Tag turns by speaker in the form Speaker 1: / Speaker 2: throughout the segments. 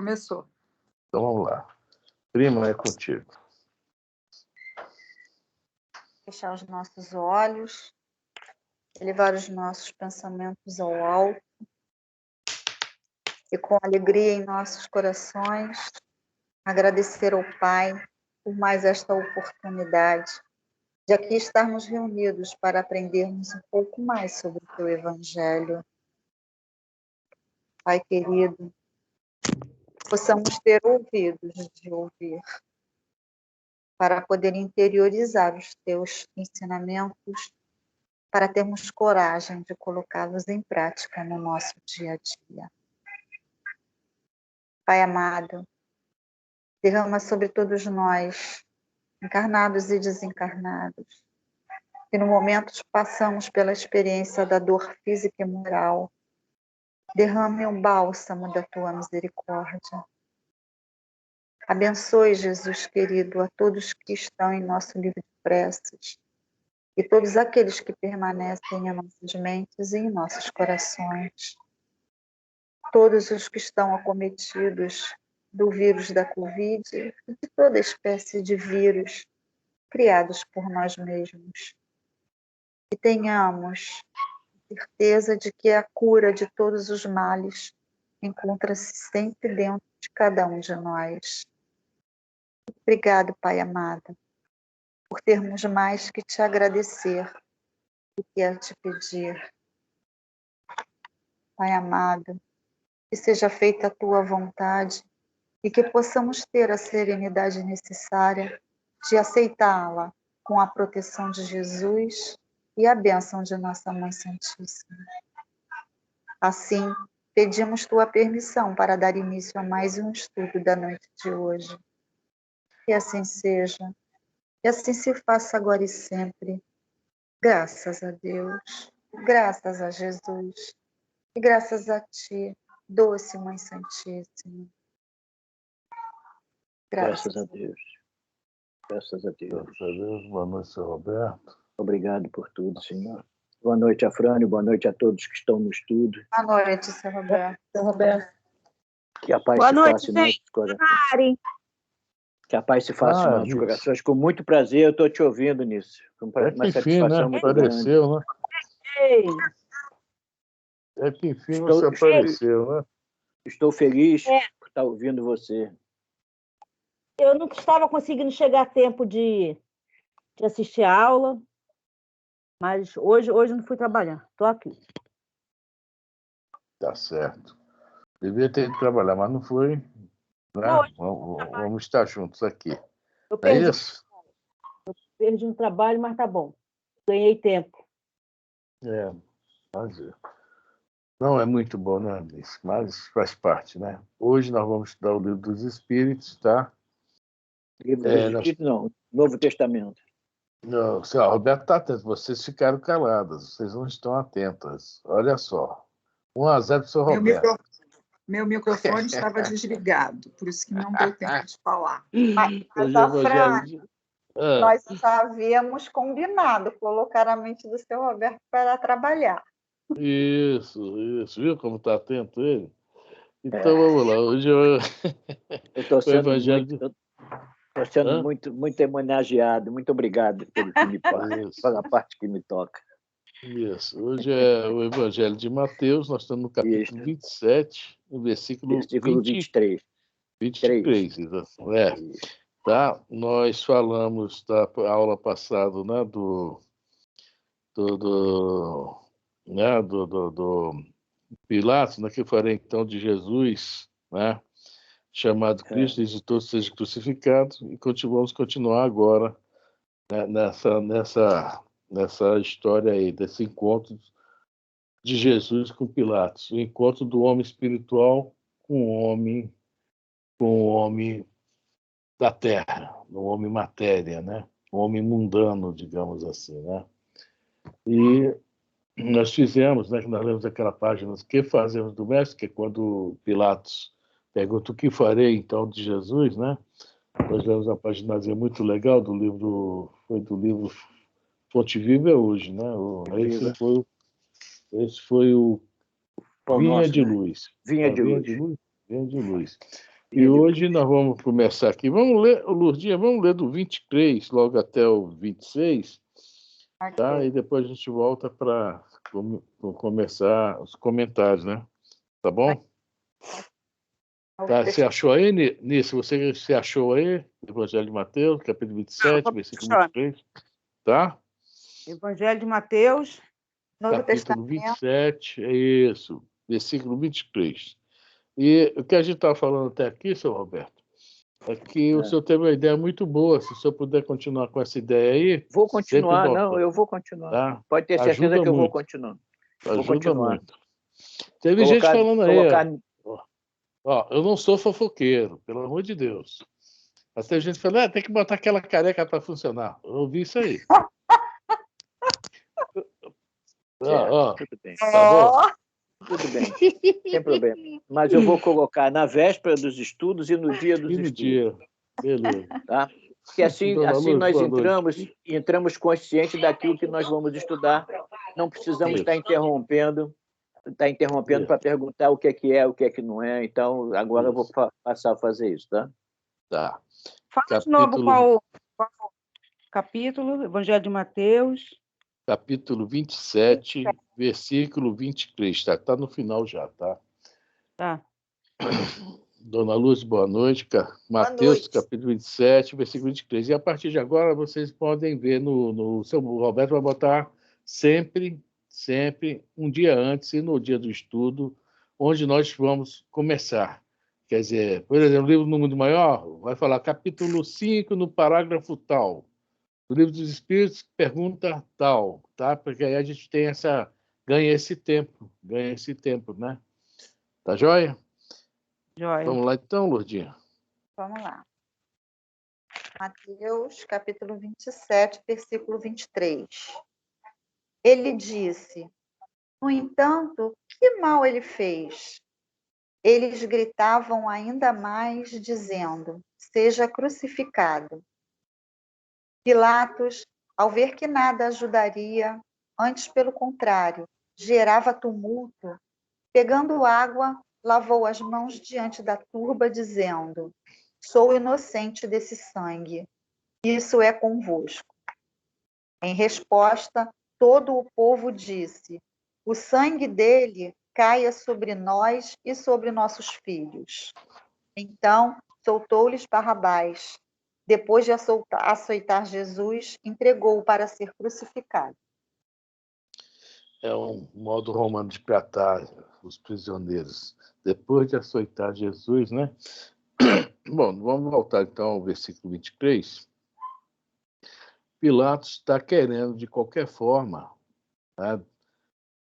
Speaker 1: Começou.
Speaker 2: Então vamos lá. Prima, é contigo.
Speaker 3: Fechar os nossos olhos, elevar os nossos pensamentos ao alto e com alegria em nossos corações, agradecer ao Pai por mais esta oportunidade de aqui estarmos reunidos para aprendermos um pouco mais sobre o Teu Evangelho. Pai querido, possamos ter ouvidos de ouvir, para poder interiorizar os Teus ensinamentos, para termos coragem de colocá-los em prática no nosso dia a dia. Pai amado, derrama sobre todos nós, encarnados e desencarnados, que no momento passamos pela experiência da dor física e moral, derrame o bálsamo da Tua misericórdia. Abençoe, Jesus querido, a todos que estão em nosso livro de preces e todos aqueles que permanecem em nossas mentes e em nossos corações. Todos os que estão acometidos do vírus da Covid e de toda espécie de vírus criados por nós mesmos. Que tenhamos certeza de que a cura de todos os males encontra-se sempre dentro de cada um de nós. Obrigado, Pai amado, por termos mais que te agradecer do que a te pedir. Pai amado, que seja feita a tua vontade e que possamos ter a serenidade necessária de aceitá-la com a proteção de Jesus e a bênção de nossa Mãe Santíssima. Assim, pedimos tua permissão para dar início a mais um estudo da noite de hoje. Que assim seja, e assim se faça agora e sempre. Graças a Deus, graças a Jesus e graças a ti, doce Mãe Santíssima.
Speaker 4: Graças a Deus. Graças a Deus.
Speaker 2: Graças a Deus. Boa noite, Sr. Roberto.
Speaker 4: Obrigado por tudo, Senhor. Boa noite, Afrânio. Boa noite a todos que estão no estudo.
Speaker 3: Boa noite, Sr. Roberto.
Speaker 1: Sr. Roberto.
Speaker 4: Que a paz
Speaker 5: Boa
Speaker 4: se
Speaker 5: noite,
Speaker 4: faça em nossos corações.
Speaker 5: Mari.
Speaker 4: Que a paz se faça em nossos
Speaker 2: isso.
Speaker 4: corações. Com muito prazer, eu estou te ouvindo nisso. Com uma
Speaker 2: Que enfim,
Speaker 4: satisfação
Speaker 2: né?
Speaker 4: muito grande.
Speaker 2: Apareceu, né?
Speaker 5: Ei,
Speaker 2: É que enfim
Speaker 4: Estou-
Speaker 2: você apareceu, né?
Speaker 4: Estou feliz
Speaker 5: É.
Speaker 4: por estar ouvindo você.
Speaker 5: eu não estava conseguindo chegar a tempo de assistir a aula, mas hoje não fui trabalhar. Estou aqui.
Speaker 2: Tá certo. Devia ter ido trabalhar, mas não foi. Né?
Speaker 5: Não, hoje
Speaker 2: Vamos estar juntos aqui.
Speaker 5: eu
Speaker 2: É isso?
Speaker 5: perdi um trabalho, mas tá bom. Ganhei tempo.
Speaker 2: É, fazer. Não é muito bom, né, Alice? Mas faz parte, né? Hoje nós vamos estudar o Livro dos Espíritos, tá?
Speaker 4: Livro dos Espíritos, não. Novo Testamento.
Speaker 2: Não, senhor Roberto está atento. Vocês ficaram caladas. Vocês não estão atentas. Olha só. 1-0 para o senhor Roberto.
Speaker 1: Meu microfone estava desligado, por isso que não deu tempo de falar.
Speaker 3: Mas
Speaker 2: Hoje é
Speaker 3: a
Speaker 2: evangelho.
Speaker 3: nós já havíamos combinado colocar a mente do seu Roberto para trabalhar.
Speaker 2: Isso. Viu como está atento ele? Então vamos lá. Hoje eu...
Speaker 4: Eu estou
Speaker 2: o
Speaker 4: sendo,
Speaker 2: evangelho. Hã?
Speaker 4: muito homenageado. Muito obrigado pelo que me pela parte que me toca.
Speaker 2: Isso. Hoje é o Evangelho de Mateus. Nós estamos no capítulo 27, no versículo
Speaker 4: Versículo 23.
Speaker 2: 23. Exatamente. Tá? Nós falamos da aula passada, né, do Pilatos, né, que farei então de Jesus, né, chamado Cristo, e de todos seja crucificado, e vamos continuar agora, né, nessa história aí, desse encontro de Jesus com Pilatos, o encontro do homem espiritual com o homem da terra, o homem matéria, né? O homem mundano, digamos assim, né? E nós fizemos, né, que nós lemos aquela página, o que fazemos do mestre, que é quando Pilatos pergunta o que farei então de Jesus, né? Nós lemos uma páginazinha muito legal do livro Fonte Viva é hoje, né? Esse foi o Vinha de Luz.
Speaker 4: Vinha de
Speaker 2: Vinha
Speaker 4: Luz.
Speaker 2: de Luz. Grande luz. E hoje nós vamos começar aqui. Vamos ler, Lourdinha, vamos ler do 23 logo até o 26, tá? E depois a gente volta para começar os comentários, né? Tá bom? Tá, você achou aí, Nisso? Você achou aí? Evangelho de Mateus, capítulo 27, versículo 23. Tá?
Speaker 5: Evangelho de Mateus,
Speaker 3: Novo
Speaker 2: capítulo
Speaker 3: Testamento.
Speaker 2: 27, é isso, versículo 23. E o que a gente estava falando até aqui, seu Roberto, é que o senhor teve uma ideia muito boa. Se o senhor puder continuar com essa ideia aí...
Speaker 4: Vou continuar, não, eu vou continuar.
Speaker 2: Tá?
Speaker 4: Pode ter certeza
Speaker 2: Ajuda
Speaker 4: que eu vou
Speaker 2: muito.
Speaker 4: continuar.
Speaker 2: Ajuda
Speaker 4: Vou continuar.
Speaker 2: muito. Teve gente falando aí,
Speaker 4: colocar...
Speaker 2: ó, eu não sou fofoqueiro, pelo amor de Deus. Mas tem gente falando, tem que botar aquela careca para funcionar. Eu ouvi isso aí.
Speaker 4: Tudo bem.
Speaker 2: Tá bom?
Speaker 4: Tudo bem, sem problema. Mas eu vou colocar na véspera dos estudos e no dia dos estudos.
Speaker 2: Dia. Beleza.
Speaker 4: Tá? Porque assim
Speaker 2: Luz,
Speaker 4: nós entramos conscientes daquilo que nós vamos estudar. Não precisamos estar interrompendo para perguntar o que é, o que é que não é. Então, agora eu vou passar a fazer isso, tá?
Speaker 2: Tá.
Speaker 5: Fala de novo qual capítulo, Evangelho de Mateus.
Speaker 2: Capítulo 27, versículo 23. Tá no final já, tá?
Speaker 5: Tá.
Speaker 2: Dona Luz, boa noite. Mateus, capítulo 27, versículo 23. E a partir de agora, vocês podem ver no seu Roberto vai botar sempre um dia antes e no dia do estudo, onde nós vamos começar. Quer dizer, por exemplo, o livro No Mundo Maior vai falar capítulo 5, no parágrafo tal. O livro dos Espíritos pergunta tal, tá? Porque aí a gente tem ganha esse tempo, né? Tá joia?
Speaker 5: Joia.
Speaker 2: Vamos lá então, Lourdinha.
Speaker 3: Vamos lá. Mateus, capítulo 27, versículo 23. Ele disse: no entanto, que mal ele fez? Eles gritavam ainda mais, dizendo: seja crucificado. Pilatos, ao ver que nada ajudaria, antes pelo contrário, gerava tumulto, pegando água, lavou as mãos diante da turba, dizendo: sou inocente desse sangue, isso é convosco. Em resposta, todo o povo disse: o sangue dele caia sobre nós e sobre nossos filhos. Então, soltou-lhes Barrabás. Depois de açoitar Jesus, entregou-o para ser crucificado.
Speaker 2: É um modo romano de tratar os prisioneiros. Depois de açoitar Jesus, né? Bom, vamos voltar então ao versículo 23. Pilatos está querendo, de qualquer forma, né?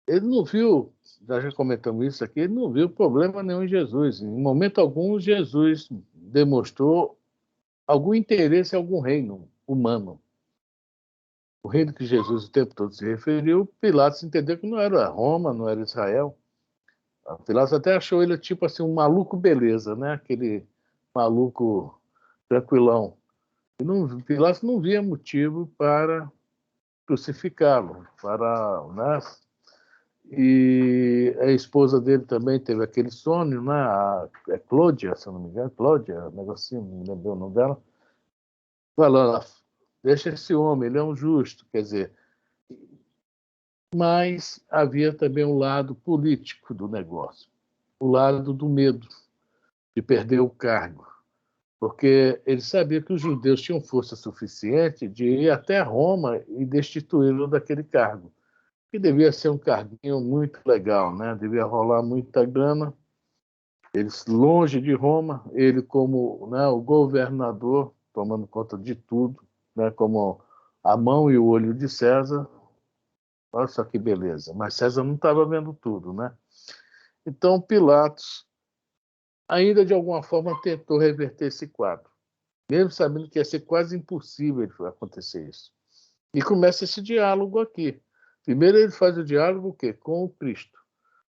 Speaker 2: Ele não viu, já comentamos isso aqui, ele não viu problema nenhum em Jesus. Em momento algum, Jesus demonstrou algum interesse em algum reino humano. O reino que Jesus o tempo todo se referiu, Pilatos entendeu que não era Roma, não era Israel. Pilatos até achou ele tipo assim um maluco beleza, né? Aquele maluco tranquilão. Pilatos não via motivo para crucificá-lo, né? E a esposa dele também teve aquele sonho, né? É Clódia, se eu não me engano, Clódia, um negocinho, não me lembro o nome dela, falando: deixa esse homem, ele é um justo, quer dizer. Mas havia também um lado político do negócio, o lado do medo de perder o cargo, porque ele sabia que os judeus tinham força suficiente de ir até Roma e destituí-lo daquele cargo, que devia ser um carguinho muito legal, né? Devia rolar muita grana. Eles longe de Roma, ele como, né, o governador, tomando conta de tudo, né, como a mão e o olho de César. Olha só que beleza. Mas César não estava vendo tudo, né? Então Pilatos ainda de alguma forma tentou reverter esse quadro, mesmo sabendo que ia ser quase impossível acontecer isso. E começa esse diálogo aqui. Primeiro ele faz o diálogo o quê? Com o Cristo.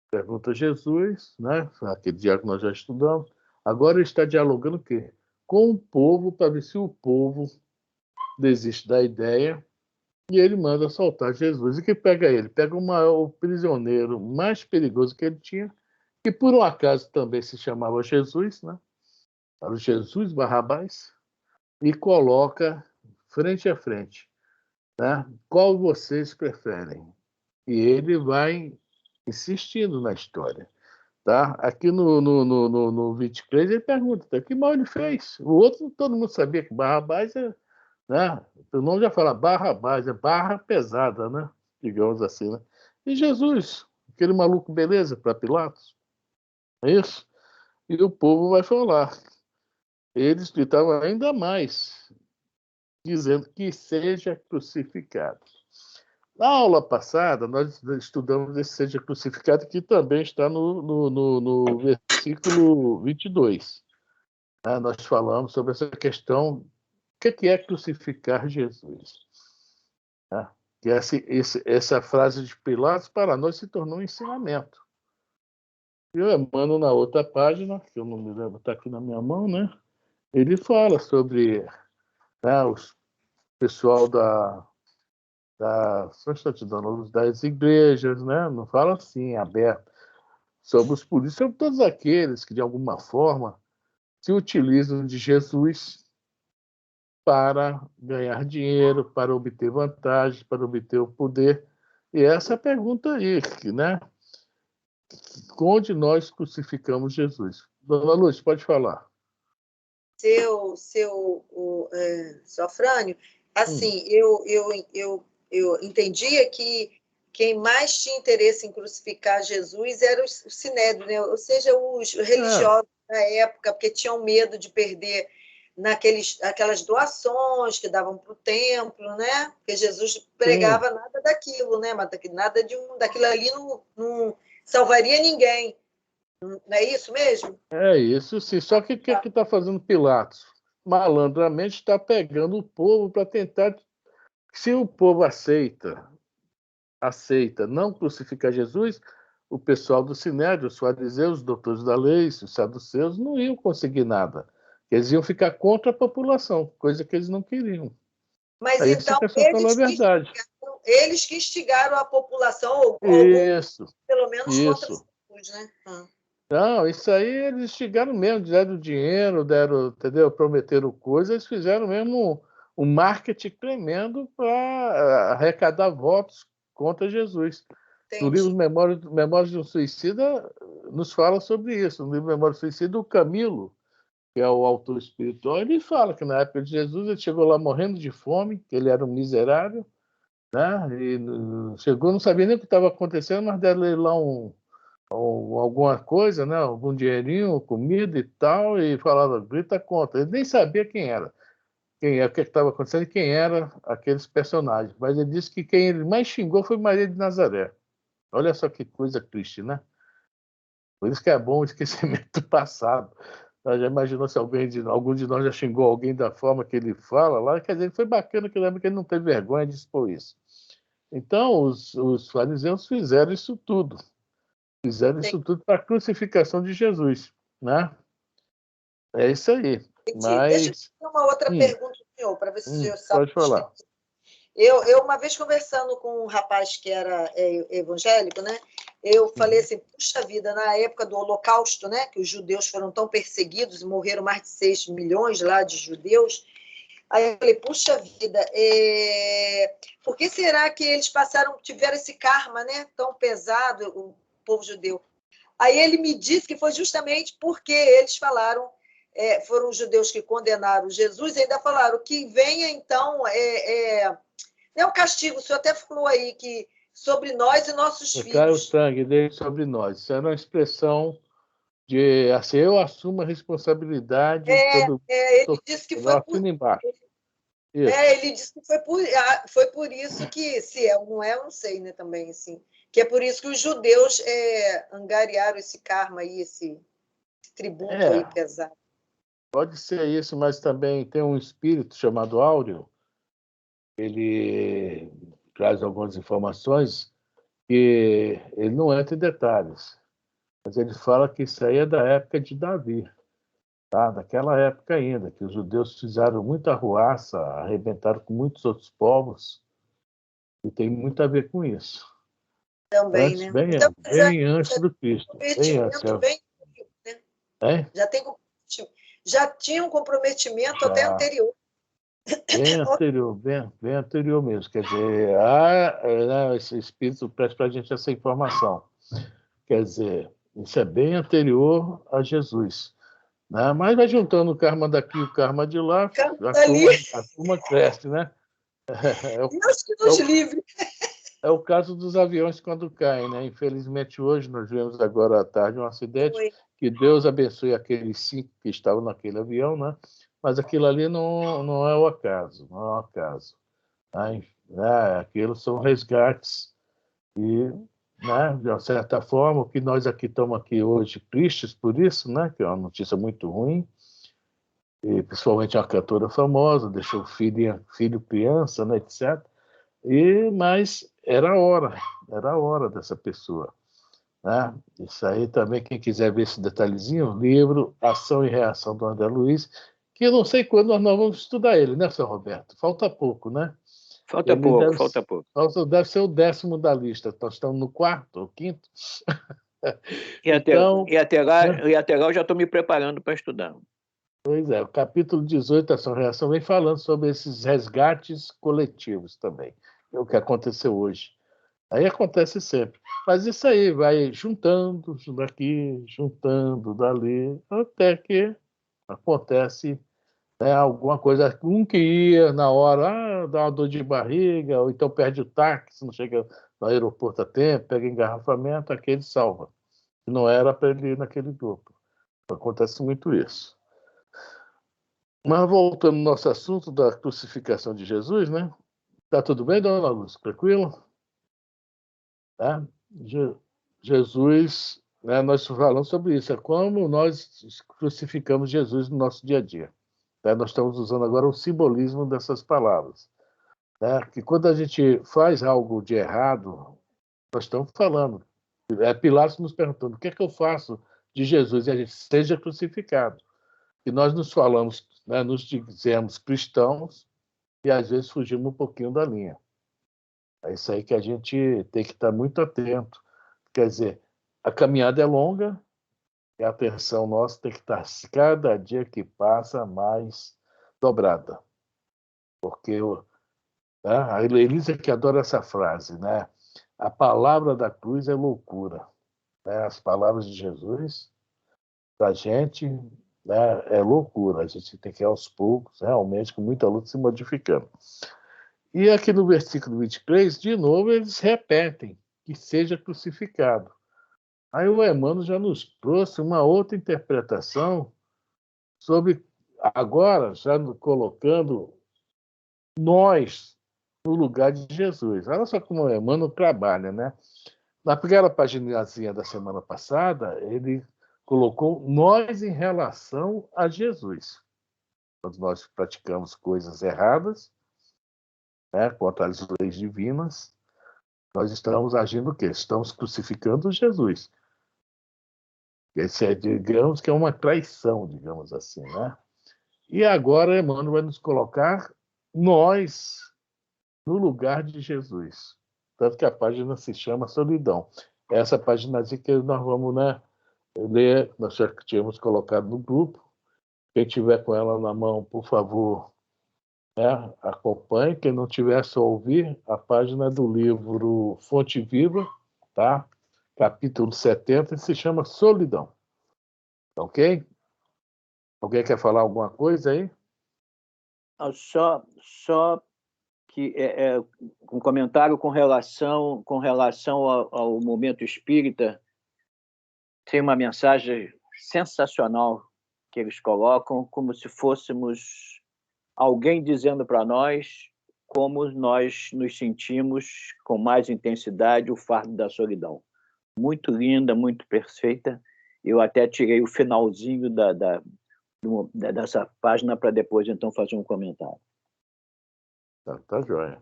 Speaker 2: Pergunta a Jesus, né? Aquele diálogo que nós já estudamos. Agora ele está dialogando o quê? Com o povo, para ver se o povo desiste da ideia, e ele manda soltar Jesus. E que pega ele? Pega o prisioneiro mais perigoso que ele tinha, que por um acaso também se chamava Jesus, né? Era o Jesus Barrabás, e coloca frente a frente, né? Qual vocês preferem? E ele vai insistindo na história. Tá? Aqui no 23 ele pergunta, tá? Que mal ele fez? O outro, todo mundo sabia que Barrabás é, né? O nome já fala Barrabás, é barra pesada, né? Digamos assim, né? E Jesus, aquele maluco beleza para Pilatos, é isso? E o povo vai falar. Eles gritavam ainda mais, dizendo que seja crucificado. Na aula passada, nós estudamos esse seja crucificado, que também está no versículo 22. Né? Nós falamos sobre essa questão, o que é crucificar Jesus? Né? Que essa frase de Pilatos, para nós, se tornou um ensinamento. E o Emmanuel, na outra página, que eu não me lembro, está aqui na minha mão, né? Ele fala sobre, né, o pessoal só estou te dando das igrejas, né? Não fala assim, aberto, sobre os políticos, sobre todos aqueles que, de alguma forma, se utilizam de Jesus para ganhar dinheiro, para obter vantagens, para obter o poder. E essa é a pergunta aí, né? Onde nós crucificamos Jesus? Dona Lúcia, pode falar.
Speaker 6: Seu Afrânio, assim, eu entendia que quem mais tinha interesse em crucificar Jesus era o Sinédrio, né? Ou seja, os religiosos da época, porque tinham medo de perder aquelas doações que davam para o templo, né? Porque Jesus pregava nada daquilo, né? Mas nada daquilo ali não salvaria ninguém. Não é isso mesmo?
Speaker 2: É isso, sim. Só que o que está fazendo Pilatos? Malandramente está pegando o povo para tentar. Se o povo aceita não crucificar Jesus, o pessoal do Sinédrio, os fariseus, os doutores da lei, os saduceus, não iam conseguir nada. Eles iam ficar contra a população, coisa que eles não queriam.
Speaker 6: Mas
Speaker 2: aí
Speaker 6: então,
Speaker 2: essa pessoa falou a verdade.
Speaker 6: Eles que instigaram a população,
Speaker 2: Isso,
Speaker 6: pelo menos contra
Speaker 2: isso.
Speaker 6: Jesus, né?
Speaker 2: Não, isso aí eles instigaram mesmo, deram dinheiro, deram, entendeu? Prometeram coisas, eles fizeram mesmo um marketing tremendo para arrecadar votos contra Jesus. No
Speaker 6: Entendi.
Speaker 2: livro Memórias de um Suicida, nos fala sobre isso. No livro Memórias de um Suicida, o Camilo, que é o autor espiritual, ele fala que na época de Jesus ele chegou lá morrendo de fome, que ele era um miserável, né? E chegou, não sabia nem o que estava acontecendo, mas deram ele lá alguma coisa, né? Algum dinheirinho, comida e tal, e falava, grita contra. Ele nem sabia quem era, o que estava acontecendo e quem eram aqueles personagens. Mas ele disse que quem ele mais xingou foi Maria de Nazaré. Olha só que coisa triste, né? Por isso que é bom o esquecimento do passado. Já imaginou se algum de nós já xingou alguém da forma que ele fala lá? Quer dizer, foi bacana que lembra que ele não teve vergonha de expor isso. Então, os fariseus fizeram isso tudo. Fizeram isso tudo para a crucificação de Jesus, né? É isso aí. Mas...
Speaker 6: Deixa eu fazer uma outra pergunta, senhor, para ver se o senhor sabe.
Speaker 2: Pode falar.
Speaker 6: Eu, uma vez conversando com um rapaz que era evangélico, né? Eu falei assim, puxa vida, na época do Holocausto, né? Que os judeus foram tão perseguidos e morreram mais de 6 milhões lá de judeus. Aí eu falei, puxa vida, por que será que eles tiveram esse karma, né? Tão pesado, o povo judeu? Aí ele me disse que foi justamente porque eles falaram, foram os judeus que condenaram Jesus, e ainda falaram que venha, então, não é um castigo, o senhor até falou aí, que sobre nós e nossos
Speaker 2: Cai o
Speaker 6: filhos.
Speaker 2: sangue dele sobre nós. Isso era uma expressão de, assim, eu assumo a responsabilidade
Speaker 6: Ele disse que foi por...
Speaker 2: embaixo.
Speaker 6: ele disse que foi por isso que, se é ou não é, eu não sei, né, também, assim, que é por isso que os judeus angariaram esse karma aí, esse tributo aí pesado.
Speaker 2: Pode ser isso, mas também tem um espírito chamado Áureo, ele traz algumas informações que ele não entra em detalhes, mas ele fala que isso aí é da época de Davi, tá? Daquela época ainda, que os judeus fizeram muita arruaça, arrebentaram com muitos outros povos, e tem muito a ver com isso.
Speaker 6: Também,
Speaker 2: Antes,
Speaker 6: né?
Speaker 2: bem,
Speaker 6: Então,
Speaker 2: bem antes do Cristo. Bem antes.
Speaker 6: comprometimento bem, né?
Speaker 2: É?
Speaker 6: Já tinha um comprometimento até
Speaker 2: Já.
Speaker 6: anterior.
Speaker 2: Bem anterior mesmo. Quer dizer, esse espírito presta para a gente essa informação. Quer dizer, isso é bem anterior a Jesus. Né? Mas vai juntando o karma daqui e o karma de lá, a turma cresce, né?
Speaker 6: Deus que nos livre.
Speaker 2: É o caso dos aviões quando caem, né? Infelizmente, hoje nós vimos agora à tarde um acidente. Que Deus abençoe aqueles 5 que estavam naquele avião, né? Mas aquilo ali não é o acaso, não é o acaso. Aquilo são resgates e, né, de uma certa forma, o que nós aqui estamos aqui hoje tristes por isso, né? Que é uma notícia muito ruim. E principalmente uma cantora famosa, deixou filho criança, né, etc. Mas era a hora dessa pessoa. Né? Isso aí também, quem quiser ver esse detalhezinho, livro Ação e Reação do André Luiz, que eu não sei quando nós vamos estudar ele, né, São Roberto? Falta pouco, né?
Speaker 4: Falta pouco.
Speaker 2: Deve ser o 10º da lista. Nós estamos no 4º ou 5º.
Speaker 4: Então, e até lá eu já estou me preparando para estudar.
Speaker 2: Pois é, o capítulo 18, Ação e Reação, vem falando sobre esses resgates coletivos também. É o que aconteceu hoje. Aí acontece sempre. Mas isso aí vai juntando daqui, juntando dali, até que acontece, né, alguma coisa. Um que ia na hora, dá uma dor de barriga, ou então perde o táxi, não chega no aeroporto a tempo, pega engarrafamento, aquele salva. Não era para ele ir naquele grupo. Acontece muito isso. Mas voltando ao nosso assunto da crucificação de Jesus, né? Tá tudo bem, dona Luz? Tranquilo? Tá? Jesus, né, nós falamos sobre isso, é como nós crucificamos Jesus no nosso dia a dia. Né? Nós estamos usando agora o simbolismo dessas palavras. Né? Que quando a gente faz algo de errado, nós estamos falando. Pilatos nos perguntando, o que é que eu faço de Jesus? E a gente seja crucificado. E nós nos falamos, né, nos dizemos cristãos, e às vezes fugimos um pouquinho da linha. É isso aí que a gente tem que estar muito atento. Quer dizer, a caminhada é longa e a atenção nossa tem que estar, cada dia que passa, mais dobrada. Porque né, a Elisa que adora essa frase, né? A palavra da cruz é loucura. Né? As palavras de Jesus, para a gente, né, é loucura. A gente tem que ir aos poucos, realmente, com muita luta, se modificando. E aqui no versículo 23, de novo, eles repetem que seja crucificado. Aí o Emmanuel já nos trouxe uma outra interpretação sobre, agora, já colocando nós no lugar de Jesus. Olha só como o Emmanuel trabalha, né? Na primeira paginazinha da semana passada, ele colocou nós em relação a Jesus. Quando nós praticamos coisas erradas, né, contra as leis divinas, nós estamos agindo o quê? Estamos crucificando Jesus. Esse é, digamos que é uma traição, digamos assim, né? E agora Emmanuel vai nos colocar nós no lugar de Jesus. Tanto que a página se chama Solidão. Essa página que nós vamos, né, ler, nós já tínhamos colocado no grupo. Quem tiver com ela na mão, por favor, né, acompanhe. Quem não tiver, só ouvir a página do livro Fonte Viva, tá? Capítulo 70, se chama Solidão. Ok? Alguém quer falar alguma coisa aí?
Speaker 4: Só que um comentário com relação ao momento espírita, tem uma mensagem sensacional que eles colocam, como se fôssemos alguém dizendo para nós como nós nos sentimos com mais intensidade o fardo da solidão. Muito linda, muito perfeita. Eu até tirei o finalzinho dessa página para depois, então, fazer um comentário.
Speaker 2: Tá joia.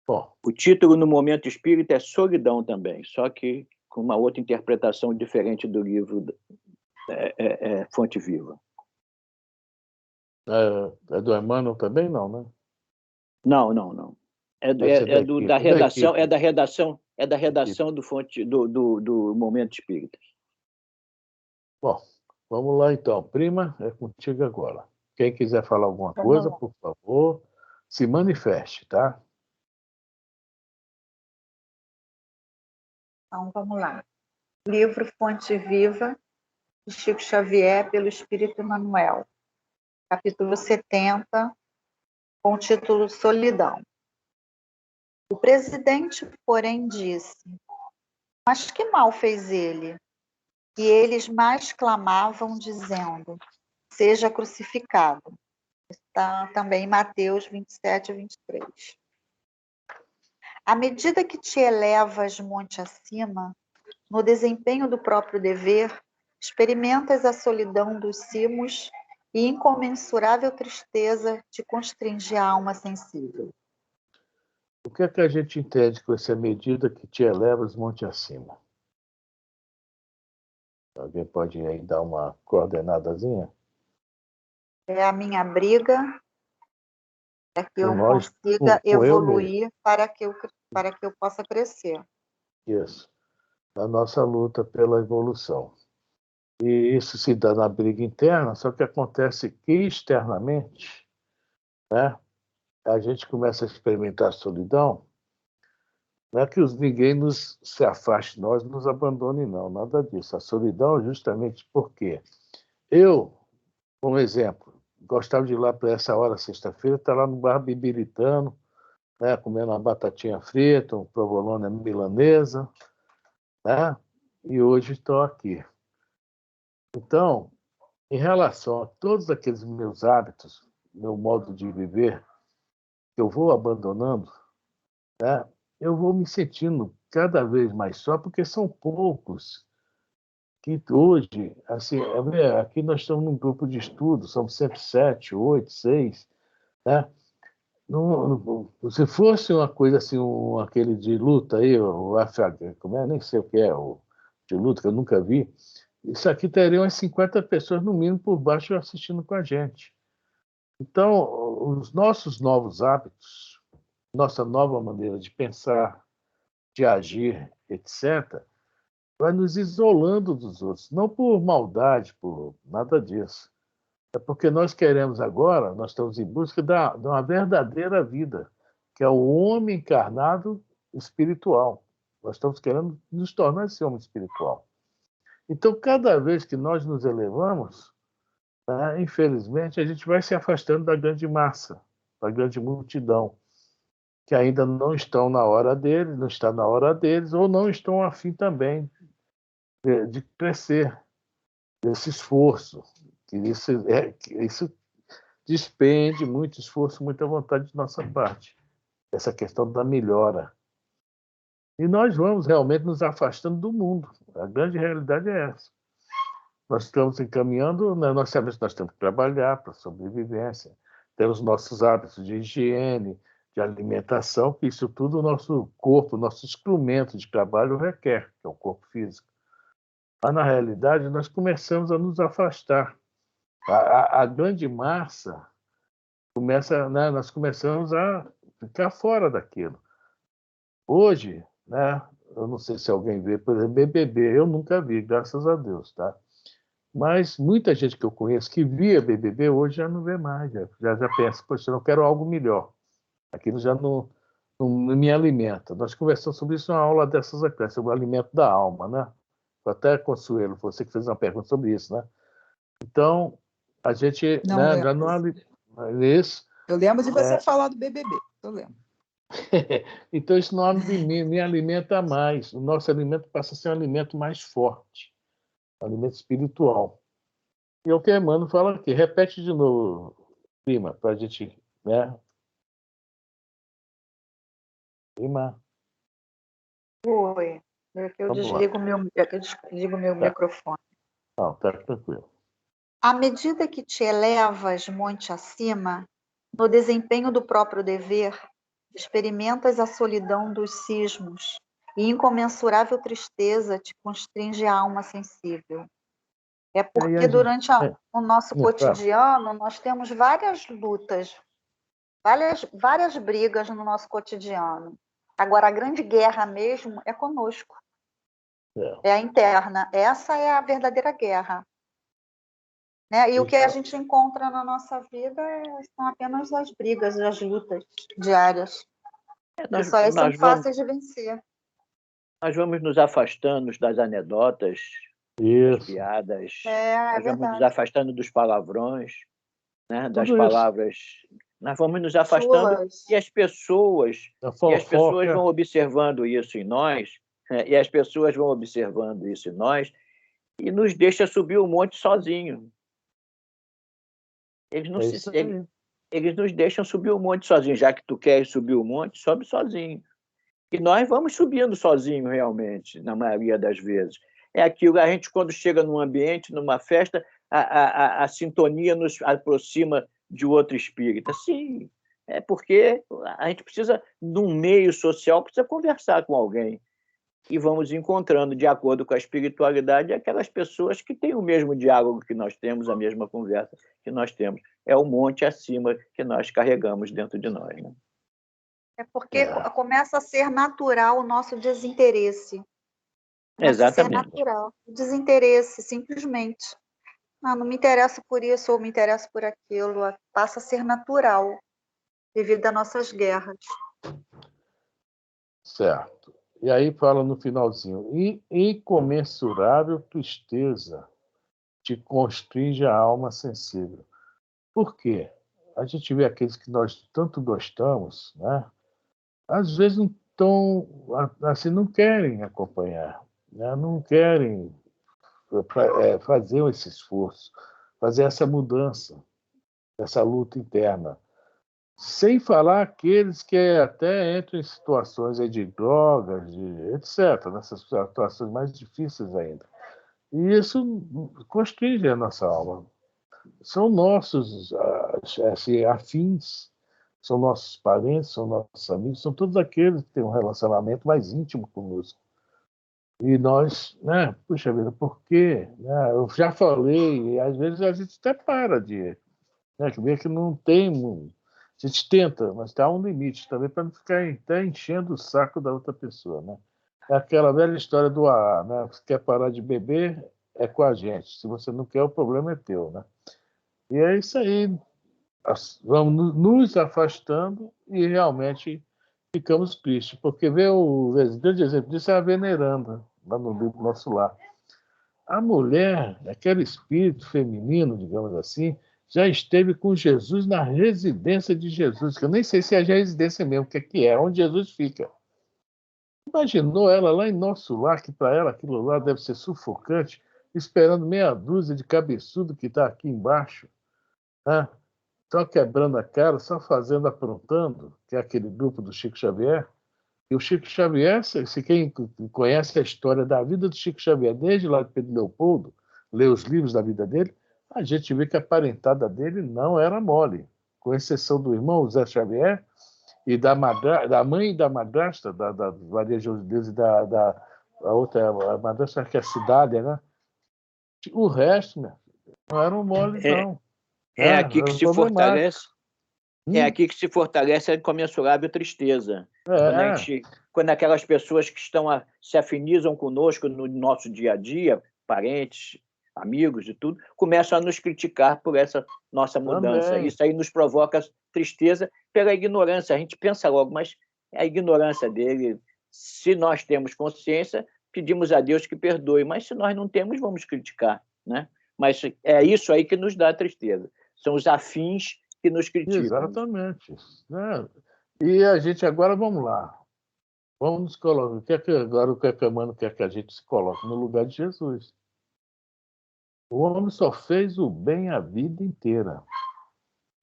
Speaker 2: Bom,
Speaker 4: o título no momento espírita é Solidão também, só que com uma outra interpretação diferente do livro Fonte Viva.
Speaker 2: É do Emmanuel também, não, né?
Speaker 4: Não.
Speaker 2: Da redação.
Speaker 4: É da redação é da redação do Momento Espírita.
Speaker 2: Bom, vamos lá então. Prima, é contigo agora. Quem quiser falar alguma coisa, por favor, se manifeste, tá?
Speaker 3: Então, vamos lá. Livro Fonte Viva, de Chico Xavier, pelo Espírito Emmanuel. Capítulo 70, com o título Solidão. O presidente, porém, disse: mas que mal fez ele? E eles mais clamavam, dizendo: seja crucificado. Está também em Mateus 27, 23. À medida que te elevas monte acima, no desempenho do próprio dever, experimentas a solidão dos cimos e incomensurável tristeza te constringe a alma sensível.
Speaker 2: O que é que a gente entende com essa medida que te elevas monte acima? Alguém pode aí dar uma coordenadazinha?
Speaker 3: É a minha briga para que eu
Speaker 2: nós,
Speaker 3: consiga
Speaker 2: com eu
Speaker 3: evoluir, para que eu possa crescer.
Speaker 2: Isso. A nossa luta pela evolução. E isso se dá na briga interna, só que acontece que externamente, né, a gente começa a experimentar a solidão. Não é que ninguém se afaste de nós, nos abandone, não, nada disso. A solidão é justamente porque eu, como exemplo, gostava de ir lá para essa hora, sexta-feira, estar lá no bar bibiritando, né, comendo uma batatinha frita, um provolone milanesa, né, e hoje estou aqui. Então, em relação a todos aqueles meus hábitos, meu modo de viver, que eu vou abandonando, né, eu vou me sentindo cada vez mais só, porque são poucos que hoje, assim, aqui nós estamos num grupo de estudo, somos sempre 7, 8, 6, né? Se fosse uma coisa assim, aquele de luta aí, o AFH, como é? Nem sei o que é, o de luta, que eu nunca vi, isso aqui teria umas 50 pessoas, no mínimo, por baixo assistindo com a gente. Então, os nossos novos hábitos, nossa nova maneira de pensar, de agir, etc., vai nos isolando dos outros, não por maldade, por nada disso. É porque nós queremos agora, nós estamos em busca de uma verdadeira vida, que é o homem encarnado espiritual. Nós estamos querendo nos tornar esse homem espiritual. Então, cada vez que nós nos elevamos, né, infelizmente, a gente vai se afastando da grande massa, da grande multidão, que ainda não estão na hora deles, não está na hora deles, ou não estão afim também de crescer, desse esforço. Que isso despende muito esforço, muita vontade de nossa parte, essa questão da melhora. E nós vamos realmente nos afastando do mundo. A grande realidade é essa. Nós estamos encaminhando, né, nós sabemos que nós temos que trabalhar para a sobrevivência, temos nossos hábitos de higiene, de alimentação, que isso tudo o nosso corpo, nosso instrumento de trabalho requer, que é o corpo físico. Mas, na realidade, nós começamos a nos afastar. A grande massa começa, né, nós começamos a ficar fora daquilo. Hoje, né, eu não sei se alguém vê, por exemplo, BBB, eu nunca vi, graças a Deus, tá? Mas muita gente que eu conheço que via BBB hoje já não vê mais, já pensa, poxa, eu não quero algo melhor. Aquilo já não me alimenta. Nós conversamos sobre isso em uma aula dessas aqui, sobre o alimento da alma, né? Até, Consuelo, você que fez uma pergunta sobre isso, né? Então, a gente,
Speaker 1: Não
Speaker 2: né,
Speaker 1: lembro.
Speaker 2: já não isso.
Speaker 1: Eu lembro de você falar do BBB, eu lembro.
Speaker 2: Então, isso não me alimenta mais. O nosso alimento passa a ser um alimento mais forte, um alimento espiritual. E é o que a Emmanuel fala aqui. Repete de novo, Prima, para a gente, né? Prima.
Speaker 3: Oi, é que eu desligo meu microfone.
Speaker 2: Não, tá tranquilo.
Speaker 3: À medida que te elevas monte acima, no desempenho do próprio dever, experimentas a solidão dos cismos e incomensurável tristeza te constringe a alma sensível. É porque durante o nosso cotidiano nós temos várias lutas, várias brigas no nosso cotidiano. Agora, a grande guerra mesmo é conosco. É a interna. Essa é a verdadeira guerra. Né? E o que a gente encontra na nossa vida são apenas as brigas, as lutas diárias. E só elas são fáceis de vencer.
Speaker 4: Nós vamos nos afastando das anedotas, das piadas, nós vamos nos afastando dos palavrões, né? Das palavras. Nós vamos nos afastando e as pessoas vão observando isso em nós, e as pessoas vão observando isso em nós e nos deixa subir o monte sozinho. Eles nos deixam subir o monte sozinho. Já que tu queres subir o monte, sobe sozinho. E nós vamos subindo sozinho realmente, na maioria das vezes. É aquilo, a gente quando chega num ambiente, numa festa, a sintonia nos aproxima de outro espírita. Sim, é porque a gente precisa, num meio social, precisa conversar com alguém. E vamos encontrando, de acordo com a espiritualidade, aquelas pessoas que têm o mesmo diálogo que nós temos, a mesma conversa que nós temos. É o monte acima que nós carregamos dentro de nós, né?
Speaker 3: É porque começa a ser natural o nosso desinteresse. Começa
Speaker 4: Exatamente.
Speaker 3: a ser natural. O desinteresse, simplesmente. Não me interessa por isso ou me interessa por aquilo. Passa a ser natural, devido às nossas guerras.
Speaker 2: Certo. E aí fala no finalzinho, incomensurável tristeza te constringe a alma sensível. Por quê? A gente vê aqueles que nós tanto gostamos, né? Às vezes não estão, assim, não querem acompanhar, né? Não querem fazer esse esforço, fazer essa mudança, essa luta interna. Sem falar aqueles que até entram em situações aí de drogas, etc., nessas situações mais difíceis ainda. E isso constringe a nossa alma. São nossos assim, afins, são nossos parentes, são nossos amigos, são todos aqueles que têm um relacionamento mais íntimo conosco. E nós, né, puxa vida, por quê? Né, eu já falei, e às vezes a gente até para de, né, vê que não tem. A gente tenta, mas há um limite também para não ficar até enchendo o saco da outra pessoa, né? É aquela velha história do AA, né? Se quer parar de beber, é com a gente. Se você não quer, o problema é teu, né? E é isso aí. Vamos nos afastando e realmente ficamos tristes. Porque vê o grande exemplo disso é a veneranda, lá no livro Nosso Lar. A mulher, aquele espírito feminino, digamos assim, já esteve com Jesus na residência de Jesus, que eu nem sei se é a residência mesmo, o que é, onde Jesus fica. Imaginou ela lá em Nosso Lar, que para ela aquilo lá deve ser sufocante, esperando meia dúzia de cabeçudo que está aqui embaixo, né? Só quebrando a cara, só fazendo, aprontando, que é aquele grupo do Chico Xavier. E o Chico Xavier, se quem conhece a história da vida do Chico Xavier, desde lá de Pedro Leopoldo, lê os livros da vida dele, a gente vê que a parentada dele não era mole, com exceção do irmão Zé Xavier e da mãe e da madrasta, da Maria João de Deus e da outra, a madrasta que é a Cidade, né? O resto, né, não eram moles, não.
Speaker 4: É aqui que se fortalece. É aqui que se fortalece a incomensurável tristeza. Quando aquelas pessoas que se afinizam conosco no nosso dia a dia, parentes, amigos e tudo, começam a nos criticar por essa nossa mudança. Também. Isso aí nos provoca tristeza pela ignorância. A gente pensa logo, mas é a ignorância dele. Se nós temos consciência, pedimos a Deus que perdoe, mas se nós não temos, vamos criticar, né? Mas é isso aí que nos dá tristeza. São os afins que nos criticam.
Speaker 2: Exatamente. E a gente agora, vamos lá. Vamos nos colocar. Agora o que a Emmanuel quer que a gente se coloque no lugar de Jesus. O homem só fez o bem a vida inteira.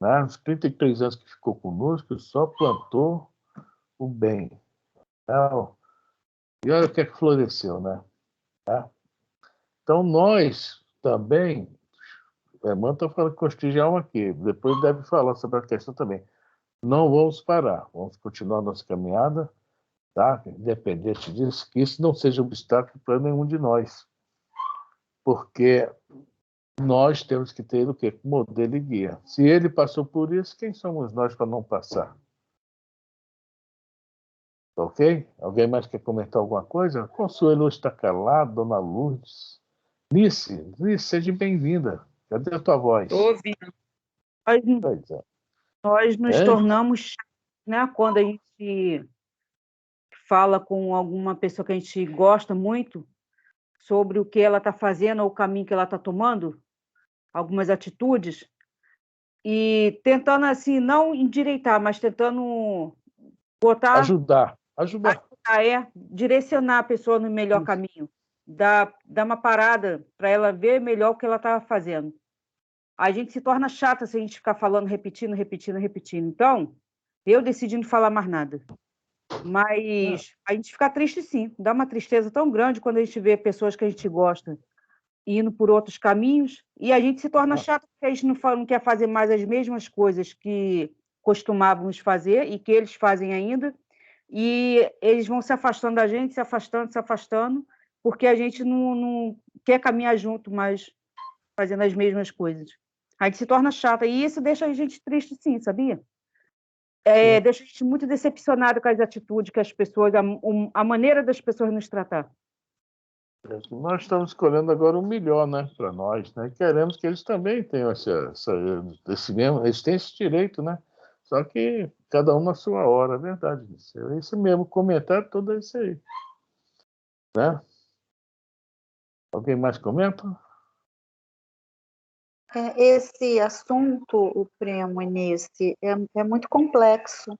Speaker 2: Né? Os 33 anos que ficou conosco, só plantou o bem. E olha o que é que floresceu, né? Então nós também. Emmanuel está falando que constringe a alma aqui. Depois deve falar sobre a questão também. Não vamos parar. Vamos continuar a nossa caminhada, tá? Independente disso, que isso não seja obstáculo para nenhum de nós. Porque nós temos que ter o quê? Modelo e guia. Se ele passou por isso, quem somos nós para não passar? Ok? Alguém mais quer comentar alguma coisa? Consuelo está calado, Dona Lourdes. Nice, seja bem-vinda. Cadê a tua voz?
Speaker 1: Estou ouvindo.
Speaker 2: Pois é.
Speaker 5: Nós nos tornamos, né, quando a gente fala com alguma pessoa que a gente gosta muito sobre o que ela está fazendo ou o caminho que ela está tomando, algumas atitudes, e tentando, assim, não endireitar, mas tentando botar...
Speaker 2: Ajudar.
Speaker 5: Direcionar a pessoa no melhor caminho, dar uma parada para ela ver melhor o que ela está fazendo. A gente se torna chata se a gente ficar falando, repetindo. Então, eu decidi não falar mais nada. Mas a gente fica triste, sim. Dá uma tristeza tão grande quando a gente vê pessoas que a gente gosta indo por outros caminhos, e a gente se torna chato porque a gente não quer fazer mais as mesmas coisas que costumávamos fazer e que eles fazem ainda, e eles vão se afastando da gente, se afastando, porque a gente não quer caminhar junto, mas fazendo as mesmas coisas. A gente se torna chata, e isso deixa a gente triste, sim, sabia? Deixa a gente muito decepcionado com as atitudes que as pessoas, a maneira das pessoas nos tratar.
Speaker 2: Nós estamos escolhendo agora o melhor, né, para nós, né? Queremos que eles também tenham eles têm esse direito, né? Só que cada um na sua hora, é verdade. Esse mesmo comentário todo é isso aí, né? Alguém mais comenta?
Speaker 3: Esse assunto, o primo Inice, é muito complexo,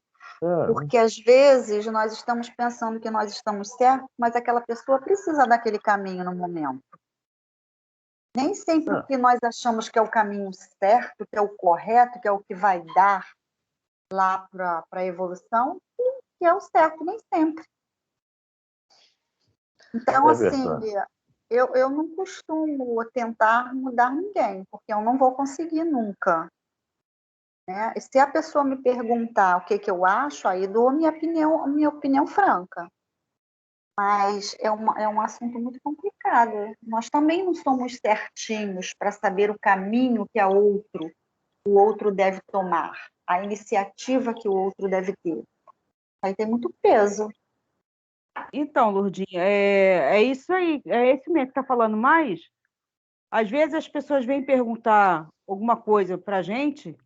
Speaker 3: porque às vezes nós estamos pensando que nós estamos certos, mas aquela pessoa precisa daquele caminho no momento. Nem sempre o que nós achamos que é o caminho certo, que é o correto, que é o que vai dar lá para a evolução, que é o certo, nem sempre. Então, assim, eu não costumo tentar mudar ninguém, porque eu não vou conseguir nunca. Né? E se a pessoa me perguntar o que eu acho, aí dou a minha opinião franca. Mas é um assunto muito complicado. Nós também não somos certinhos para saber o caminho que o outro deve tomar, a iniciativa que o outro deve ter. Aí tem muito peso.
Speaker 5: Então, Lourdinha, é isso aí, é esse mesmo que está falando mais. Às vezes as pessoas vêm perguntar alguma coisa para a gente,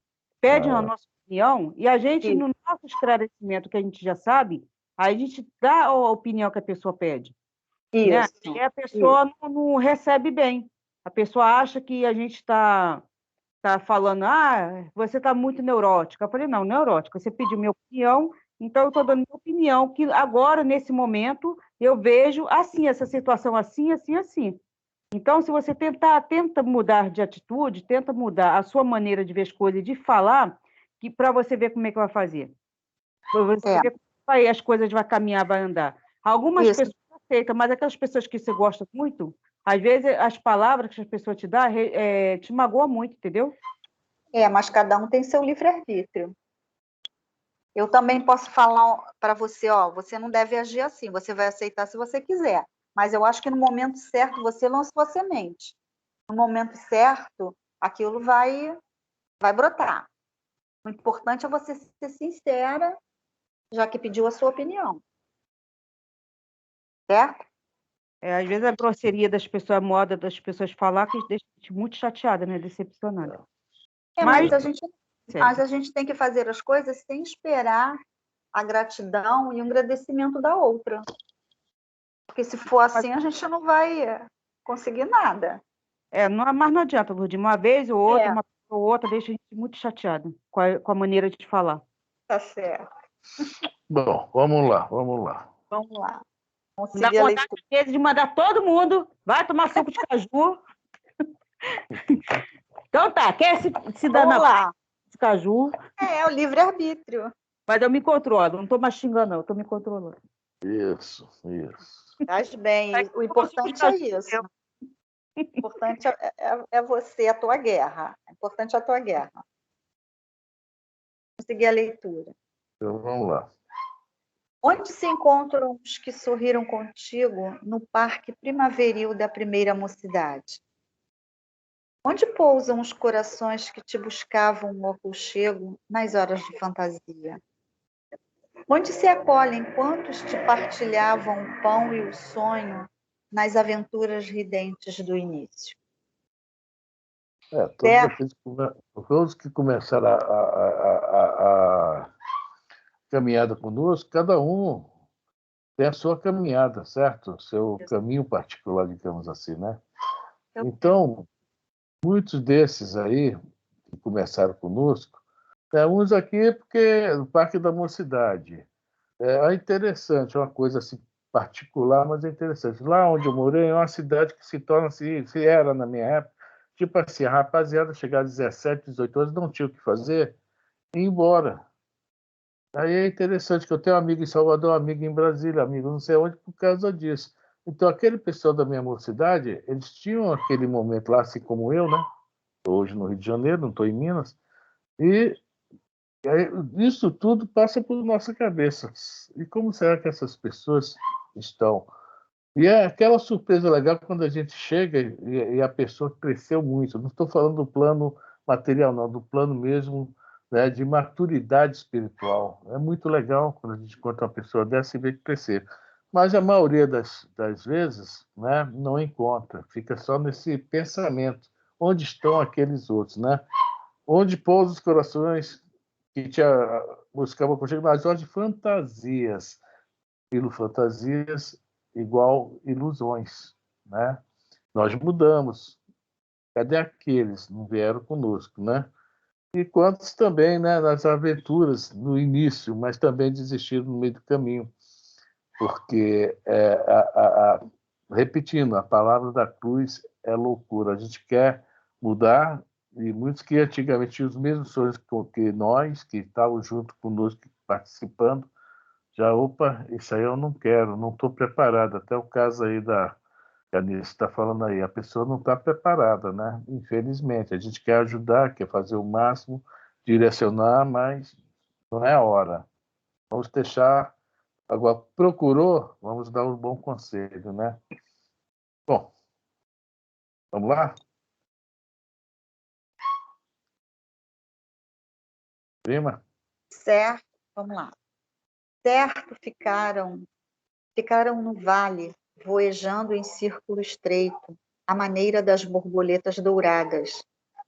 Speaker 5: pedem a nossa opinião, e a gente, no nosso esclarecimento, que a gente já sabe, a gente dá a opinião que a pessoa pede. Né? E a pessoa não recebe bem. A pessoa acha que a gente está falando, você está muito neurótica. Eu falei, não, neurótica, você pediu minha opinião, então eu estou dando minha opinião, que agora, nesse momento, eu vejo assim, essa situação assim. Então, se você tenta mudar de atitude, tenta mudar a sua maneira de ver as coisas e de falar, que para você ver como é que vai fazer. Para você ver como as coisas vão caminhar, vai andar. Algumas pessoas aceitam, mas aquelas pessoas que você gosta muito, às vezes as palavras que as pessoas te dão te magoam muito, entendeu?
Speaker 3: Mas cada um tem seu livre-arbítrio. Eu também posso falar para você, você não deve agir assim, você vai aceitar se você quiser. Mas eu acho que no momento certo você lançou a semente. No momento certo, aquilo vai brotar. O importante é você ser sincera, já que pediu a sua opinião. Certo?
Speaker 5: Às vezes a grosseria das pessoas, a moda das pessoas falar, que deixa a gente muito chateada, né? Decepcionada.
Speaker 3: Mas a gente tem que fazer as coisas sem esperar a gratidão e o agradecimento da outra. Porque se for assim, a gente não vai conseguir nada.
Speaker 5: Mas não adianta, Lourdinha. Uma vez ou outra, uma pessoa ou outra, deixa a gente muito chateada com a maneira de falar.
Speaker 3: Tá certo.
Speaker 2: Bom, vamos lá.
Speaker 3: Vamos lá. Vamos
Speaker 5: seguir a leitura. De mandar todo mundo, vai tomar suco de caju. Então tá, quer se dar na de caju?
Speaker 3: É o livre-arbítrio.
Speaker 5: Mas eu me controlo, não estou mais xingando, não, eu estou me controlando.
Speaker 2: Isso.
Speaker 3: Faz bem, o importante é isso. O importante é você, a tua guerra. O importante é a tua guerra. Vamos seguir a leitura.
Speaker 2: Então, vamos lá.
Speaker 3: Onde se encontram os que sorriram contigo no parque primaveril da primeira mocidade? Onde pousam os corações que te buscavam o aconchego nas horas de fantasia? Onde se acolhem quantos te partilhavam o pão e o sonho nas aventuras ridentes do início?
Speaker 2: Todos que começaram a caminhada conosco, cada um tem a sua caminhada, certo? O seu caminho particular, digamos assim, né? Então, muitos desses aí que começaram conosco, uns aqui porque no Parque da Mocidade. É interessante, é uma coisa assim particular, mas é interessante. Lá onde eu morei é uma cidade que se torna, se era na minha época, tipo assim, a rapaziada chegar a 17, 18 anos, não tinha o que fazer, e ir embora. Aí é interessante que eu tenho um amigo em Salvador, um amigo em Brasília, amigo não sei onde, por causa disso. Então, aquele pessoal da minha mocidade, eles tinham aquele momento lá, assim como eu, né? Hoje no Rio de Janeiro, não estou em Minas, e aí, isso tudo passa por nossa cabeça. E como será que essas pessoas estão? E é aquela surpresa legal quando a gente chega e a pessoa cresceu muito. Não estou falando do plano material, não, do plano mesmo, né, de maturidade espiritual. É muito legal quando a gente encontra uma pessoa dessa e vê crescer. Mas a maioria das vezes, né, não encontra, fica só nesse pensamento. Onde estão aqueles outros, né? Onde pousa os corações que te buscava contigo nas horas de fantasias. Fantasias igual ilusões, né? Nós mudamos. Cadê aqueles? Não vieram conosco, né? E quantos também, né, nas aventuras no início, mas também desistiram no meio do caminho, porque repetindo, a palavra da cruz é loucura. A gente quer mudar e muitos que antigamente tinham os mesmos sonhos que nós, que estavam junto conosco participando, já, opa, isso aí eu não quero, não estou preparado. Até o caso aí que a Anice está falando aí, a pessoa não está preparada, né? Infelizmente, a gente quer ajudar, quer fazer o máximo, direcionar, mas não é a hora. Vamos deixar. Agora, procurou, vamos dar um bom conselho, né? Bom, vamos lá? Prima?
Speaker 3: Certo, vamos lá. Certo, ficaram no vale, voejando em círculo estreito, à maneira das borboletas douradas,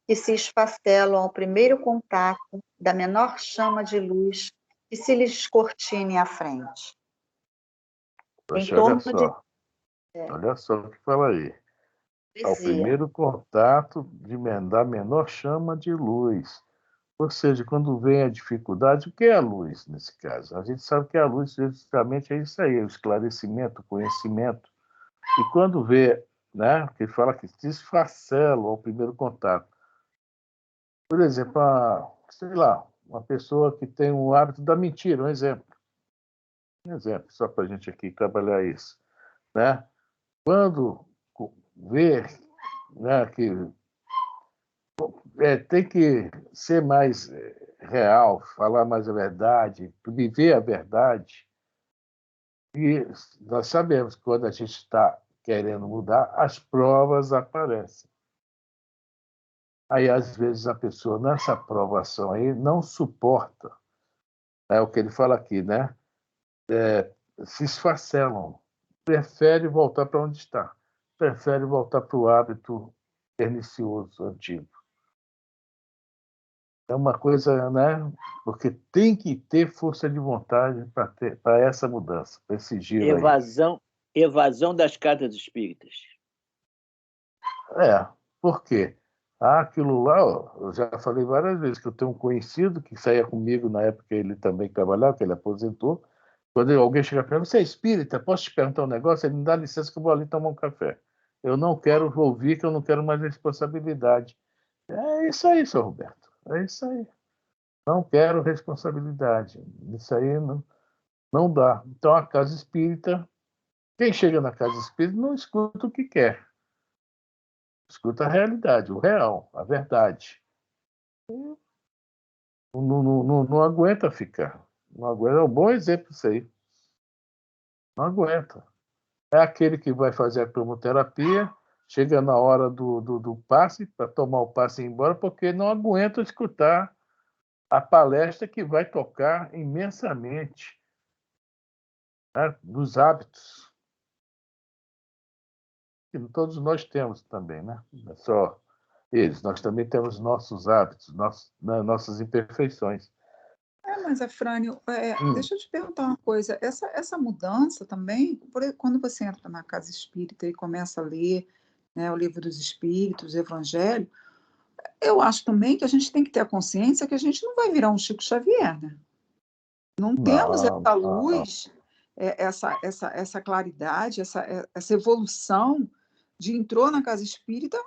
Speaker 3: que se esfacelam ao primeiro contato da menor chama de luz que se lhes cortine à frente.
Speaker 2: Poxa, olha só o que fala aí. Ao primeiro contato da menor chama de luz. Ou seja, quando vem a dificuldade, o que é a luz nesse caso? A gente sabe que a luz justamente é isso aí, o esclarecimento, o conhecimento. E quando vê, né, que ele fala que se esfacela ao primeiro contato. Por exemplo, sei lá, uma pessoa que tem um hábito da mentira, um exemplo. Só para a gente aqui trabalhar isso. Né? Quando vê, né, que tem que ser mais real, falar mais a verdade, viver a verdade. E nós sabemos que quando a gente está querendo mudar, as provas aparecem. Aí, às vezes, a pessoa, nessa aprovação aí, não suporta. É o que ele fala aqui, né? Se esfacelam. Prefere voltar para onde está. Prefere voltar para o hábito pernicioso, antigo. É uma coisa, né? Porque tem que ter força de vontade para essa mudança, para esse giro aí.
Speaker 4: Evasão das casas espíritas.
Speaker 2: Por quê? Aquilo lá, ó, eu já falei várias vezes que eu tenho um conhecido que saía comigo na época que ele também trabalhava, que ele aposentou. Quando alguém chega para mim, você é espírita? Posso te perguntar um negócio? Ele me dá licença que eu vou ali tomar um café. Eu não quero ouvir, que eu não quero mais responsabilidade. É isso aí, senhor Roberto. É isso aí. Não quero responsabilidade. Isso aí não dá. Então, a casa espírita, quem chega na casa espírita não escuta o que quer. Escuta a realidade, o real, a verdade. Não aguenta ficar. Não aguenta. É um bom exemplo isso aí. Não aguenta. É aquele que vai fazer a cromoterapia, chega na hora do passe, para tomar o passe e ir embora, porque não aguenta escutar a palestra que vai tocar imensamente né? Dos hábitos que todos nós temos também, né? Não é só eles, nós também temos nossos hábitos, nossas imperfeições.
Speaker 1: Mas, Afrânio, deixa eu te perguntar uma coisa. Essa mudança também, quando você entra na casa espírita e começa a ler, né, o livro dos espíritos, o evangelho, eu acho também que a gente tem que ter a consciência que a gente não vai virar um Chico Xavier, né? Não temos
Speaker 2: Não,
Speaker 1: essa
Speaker 2: não.
Speaker 1: luz, essa claridade, essa evolução de entrou na casa espírita,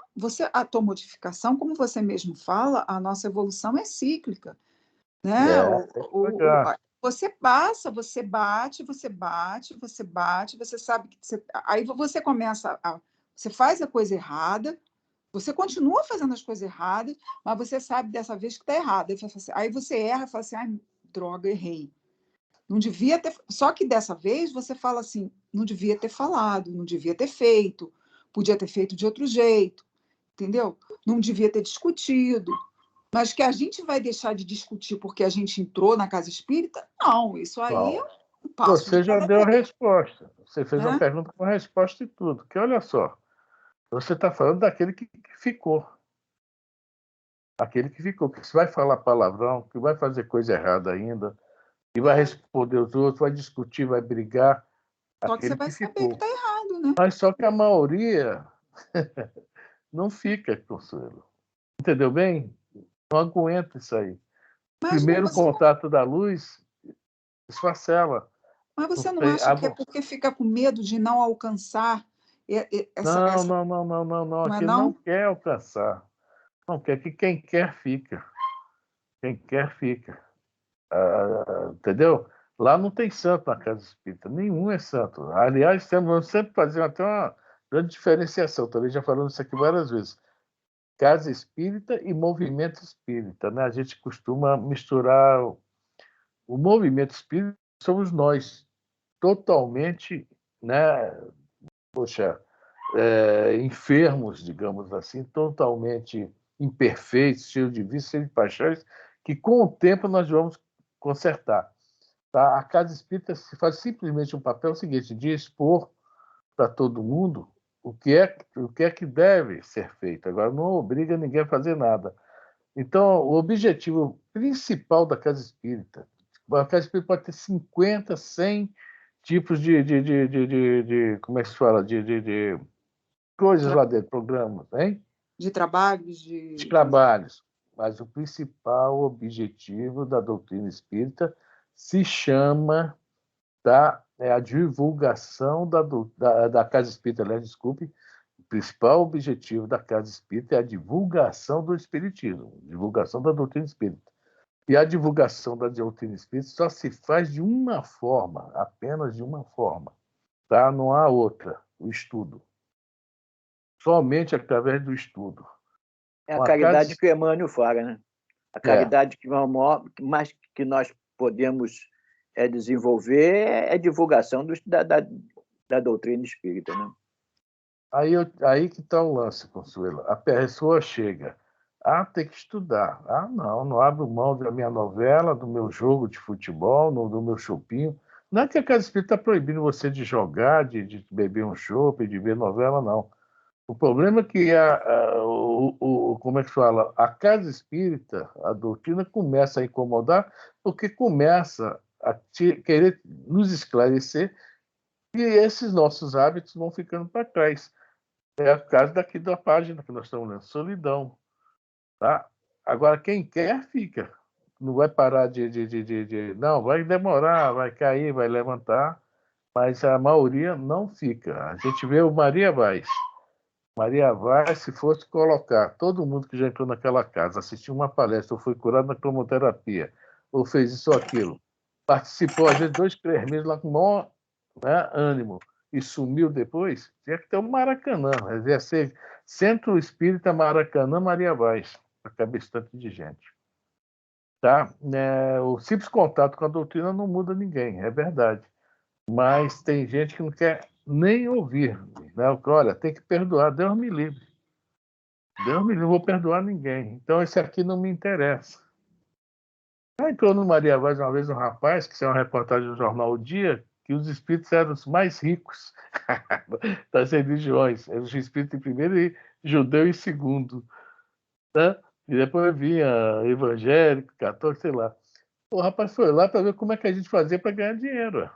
Speaker 1: a tua modificação, como você mesmo fala, a nossa evolução é cíclica, né? Você passa, você bate, você sabe que aí você começa você faz a coisa errada, você continua fazendo as coisas erradas, mas você sabe dessa vez que está errado. Aí você erra e fala assim, ai, droga, errei. Não devia ter. Só que dessa vez você fala assim, não devia ter falado, não devia ter feito, podia ter feito de outro jeito, entendeu? Não devia ter discutido. Mas que a gente vai deixar de discutir porque a gente entrou na casa espírita? Não, isso aí é um passo
Speaker 2: Você
Speaker 1: de
Speaker 2: já
Speaker 1: cada
Speaker 2: deu a
Speaker 1: vez,
Speaker 2: resposta. Você fez uma
Speaker 1: né?
Speaker 2: pergunta com resposta e tudo. Que olha só, você está falando daquele que ficou. Aquele que ficou, que vai falar palavrão, que vai fazer coisa errada ainda, que vai responder os outros, vai discutir, vai brigar.
Speaker 1: Só que você
Speaker 2: Aquele
Speaker 1: vai
Speaker 2: que
Speaker 1: saber que
Speaker 2: ficou.
Speaker 1: está errado, né?
Speaker 2: Mas só que a maioria não fica, Consuelo. Entendeu bem? Não aguenta isso aí.
Speaker 1: Mas
Speaker 2: Primeiro contato da luz esfacela.
Speaker 1: você não
Speaker 2: Tem,
Speaker 1: acha que é porque fica com medo de não alcançar essa.
Speaker 2: não.
Speaker 1: Não é
Speaker 2: Aqui não
Speaker 1: não?
Speaker 2: quer alcançar. Não quer que quem quer fica. Quem quer fica. Entendeu? Lá não tem santo na casa espírita. Nenhum é santo. Aliás, vamos sempre fazer até uma grande diferenciação. Também já falamos isso aqui várias vezes. Casa espírita e movimento espírita, né? A gente costuma misturar o movimento espírita, somos nós, totalmente, né? Poxa, enfermos, digamos assim, totalmente imperfeitos, cheios de vícios, cheios de paixões, que com o tempo nós vamos consertar. Tá? A casa espírita se faz simplesmente um papel seguinte, de expor para todo mundo o que é que deve ser feito. Agora, não obriga ninguém a fazer nada. Então, o objetivo principal da casa espírita, a casa espírita pode ter 50, 100 tipos de como é que se fala, de coisas lá dentro, programas, hein?
Speaker 1: De trabalhos,
Speaker 2: De trabalhos. Mas o principal objetivo da doutrina espírita se chama a divulgação da casa espírita, aliás, desculpe, o principal objetivo da casa espírita é a divulgação do espiritismo, divulgação da doutrina espírita. E a divulgação da doutrina espírita só se faz de uma forma, apenas de uma forma, tá? Não há outra, o estudo. Somente através do estudo.
Speaker 4: É a caridade que o Emmanuel fala, né? A caridade que mais que nós podemos desenvolver é a divulgação da doutrina espírita, né?
Speaker 2: Aí que está o lance, Consuelo. A pessoa chega, tem que estudar. Não abro mão da minha novela, do meu jogo de futebol, do meu chopinho. Não é que a casa espírita está proibindo você de jogar, de beber um chopp, de ver novela, não. O problema é que como é que fala? A casa espírita, a doutrina começa a incomodar porque começa a querer nos esclarecer e esses nossos hábitos vão ficando para trás. É o caso daqui da página que nós estamos lendo, solidão. Tá? Agora, quem quer, fica. Não vai parar Não, vai demorar, vai cair, vai levantar, mas a maioria não fica. A gente vê o Maria Vaz. Maria Vaz, se fosse colocar todo mundo que já entrou naquela casa, assistiu uma palestra, ou foi curado na cromoterapia, ou fez isso ou aquilo, participou, às vezes, 2, 3 meses lá com o maior, né, ânimo, e sumiu depois, tinha que ter um Maracanã, ia ser Centro Espírita Maracanã Maria Vaz, para caber tanto de gente. Tá? O simples contato com a doutrina não muda ninguém, é verdade. Mas tem gente que não quer nem ouvir. Né? Olha, tem que perdoar, Deus me livre. Deus me livre, não vou perdoar ninguém. Então, esse aqui não me interessa. Entrou no Maria Vaz uma vez um rapaz, que é uma reportagem do jornal O Dia, que os espíritos eram os mais ricos das religiões. Eram os espíritos em primeiro e judeu em segundo. Né? E depois vinha evangélico, católico, sei lá. O rapaz foi lá para ver como é que a gente fazia para ganhar dinheiro.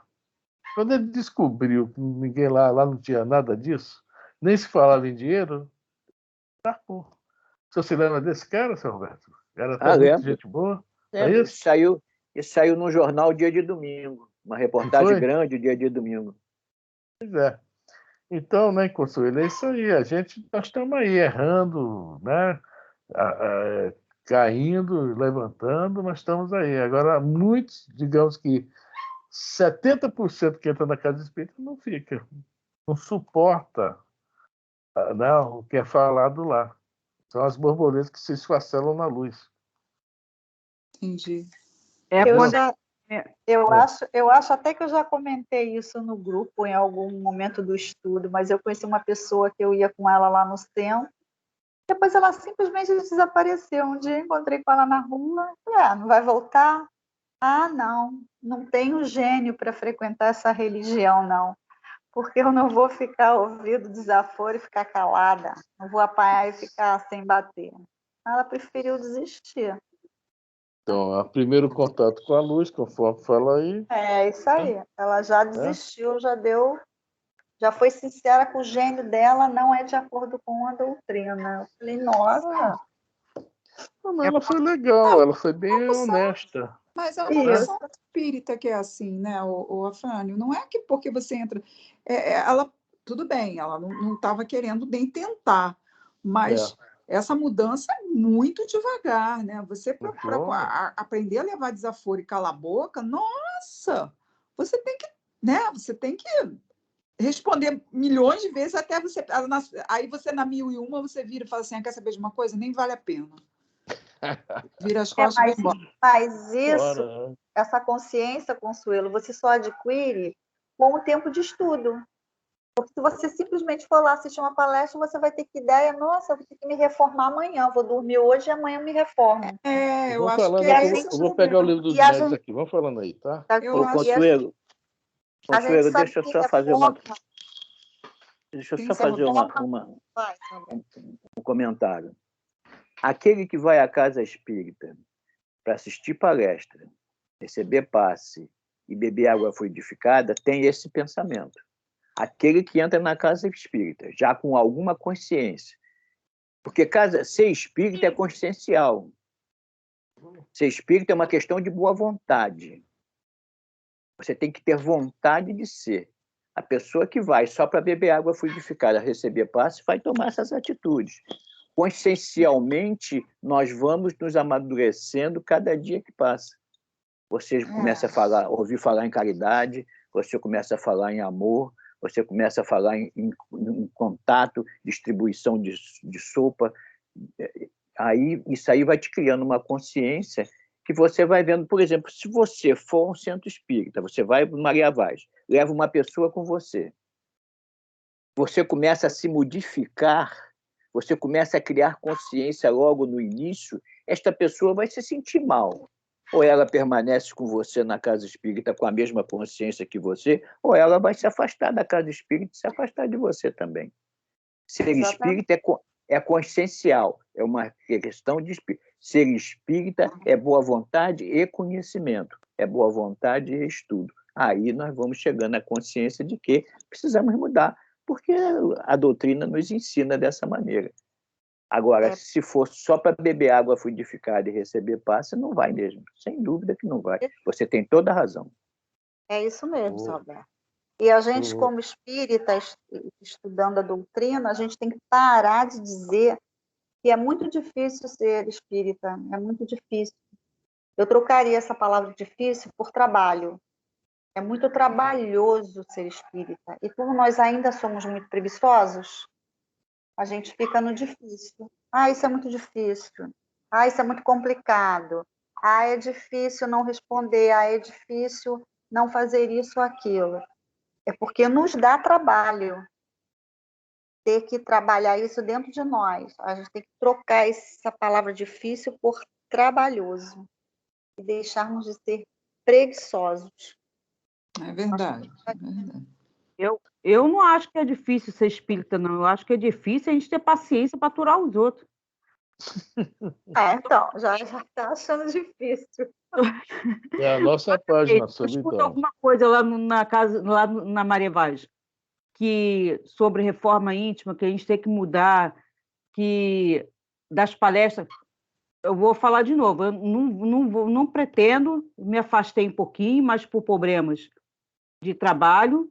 Speaker 2: Quando ele descobriu que ninguém lá não tinha nada disso, nem se falava em dinheiro, tá bom. Você lembra desse cara, seu Roberto? Era até muito
Speaker 4: Lembro.
Speaker 2: gente boa. É
Speaker 4: Lembro.
Speaker 2: isso?
Speaker 4: Saiu no jornal dia de domingo. Uma reportagem
Speaker 2: Foi?
Speaker 4: grande dia de domingo.
Speaker 2: Pois é. Então, né, Consuelo, é isso aí. Nós estamos aí errando, né? Caindo, levantando, mas estamos aí. Agora, muitos, digamos que 70% que entra na casa espírita não fica, não suporta, né, o que é falado lá. São as borboletas que se esfacelam na luz.
Speaker 1: Entendi.
Speaker 3: Eu acho até que eu já comentei isso no grupo em algum momento do estudo, mas eu conheci uma pessoa que eu ia com ela lá no centro, depois ela simplesmente desapareceu. Um dia encontrei com ela na rua, falei, não vai voltar? Ah, não tenho gênio para frequentar essa religião, não, porque eu não vou ficar ouvindo desaforo e ficar calada, não vou apanhar e ficar sem bater. Ela preferiu desistir.
Speaker 2: Então, o primeiro contato com a luz, conforme fala aí.
Speaker 3: É isso aí. Ela já desistiu, já foi sincera que o gênio dela não é de acordo com a doutrina. Eu falei, nossa.
Speaker 2: Mas ela foi legal, ela foi bem honesta.
Speaker 1: Mas é uma missão espírita que é assim, né, o Afrânio? Não é que porque você entra. Ela, tudo bem, ela não estava querendo nem tentar, mas essa mudança é muito devagar, né? Você, para aprender a levar desaforo e calar a boca, nossa, você tem que, né? Você tem que responder milhões de vezes até você. Aí você, na 1001, você vira e fala assim: quer saber de uma coisa? Nem vale a pena. Vira as costas e vai embora.
Speaker 3: Mas isso, essa consciência, Consuelo, você só adquire com o tempo de estudo. Porque se você simplesmente for lá assistir uma palestra, você vai ter que ideia, nossa, eu vou ter que me reformar amanhã, vou dormir hoje e amanhã eu me reformo.
Speaker 1: Eu acho que
Speaker 2: eu vou pegar o livro dos médios aqui, vamos falando aí, tá?
Speaker 4: Consuelo, deixa eu só fazer um comentário. Aquele que vai à casa espírita para assistir palestra, receber passe e beber água fluidificada tem esse pensamento. Aquele que entra na casa espírita, já com alguma consciência. Porque ser espírita é consciencial. Ser espírita é uma questão de boa vontade. Você tem que ter vontade de ser. A pessoa que vai só para beber água fluidificada, receber passe, vai tomar essas atitudes. Consciencialmente, nós vamos nos amadurecendo cada dia que passa. Você começa a ouvir falar em caridade, você começa a falar em amor, você começa a falar em contato, distribuição de sopa. Isso aí vai te criando uma consciência que você vai vendo, por exemplo, se você for a um centro espírita, você vai para Maria Vaz, leva uma pessoa com você, você começa a se modificar, você começa a criar consciência logo no início, esta pessoa vai se sentir mal. Ou ela permanece com você na casa espírita com a mesma consciência que você, ou ela vai se afastar da casa espírita e se afastar de você também. Ser espírita é consciencial, é uma questão de espírito. Ser espírita é boa vontade e conhecimento, é boa vontade e estudo. Aí nós vamos chegando à consciência de que precisamos mudar, porque a doutrina nos ensina dessa maneira. Agora, se for só para beber água fluidificada e receber passe, não vai mesmo. Sem dúvida que não vai. Você tem toda a razão.
Speaker 3: É isso mesmo, Roberto. E a gente, como espírita, estudando a doutrina, a gente tem que parar de dizer que é muito difícil ser espírita. É muito difícil. Eu trocaria essa palavra difícil por trabalho. É muito trabalhoso ser espírita. E como nós ainda somos muito preguiçosos, a gente fica no difícil. Isso é muito difícil. Isso é muito complicado. É difícil não responder. É difícil não fazer isso ou aquilo. É porque nos dá trabalho ter que trabalhar isso dentro de nós. A gente tem que trocar essa palavra difícil por trabalhoso e deixarmos de ser preguiçosos.
Speaker 1: É verdade, é verdade.
Speaker 5: Eu não acho que é difícil ser espírita, não. Eu acho que é difícil a gente ter paciência para aturar os outros.
Speaker 3: Então, já está achando difícil.
Speaker 2: É a nossa página,
Speaker 5: Eu escuto
Speaker 2: solidão.
Speaker 5: alguma coisa lá na casa, lá na Maria Vaz, que sobre reforma íntima, que a gente tem que mudar, que das palestras. Eu vou falar de novo, eu não pretendo, me afastei um pouquinho, mas por problemas de trabalho,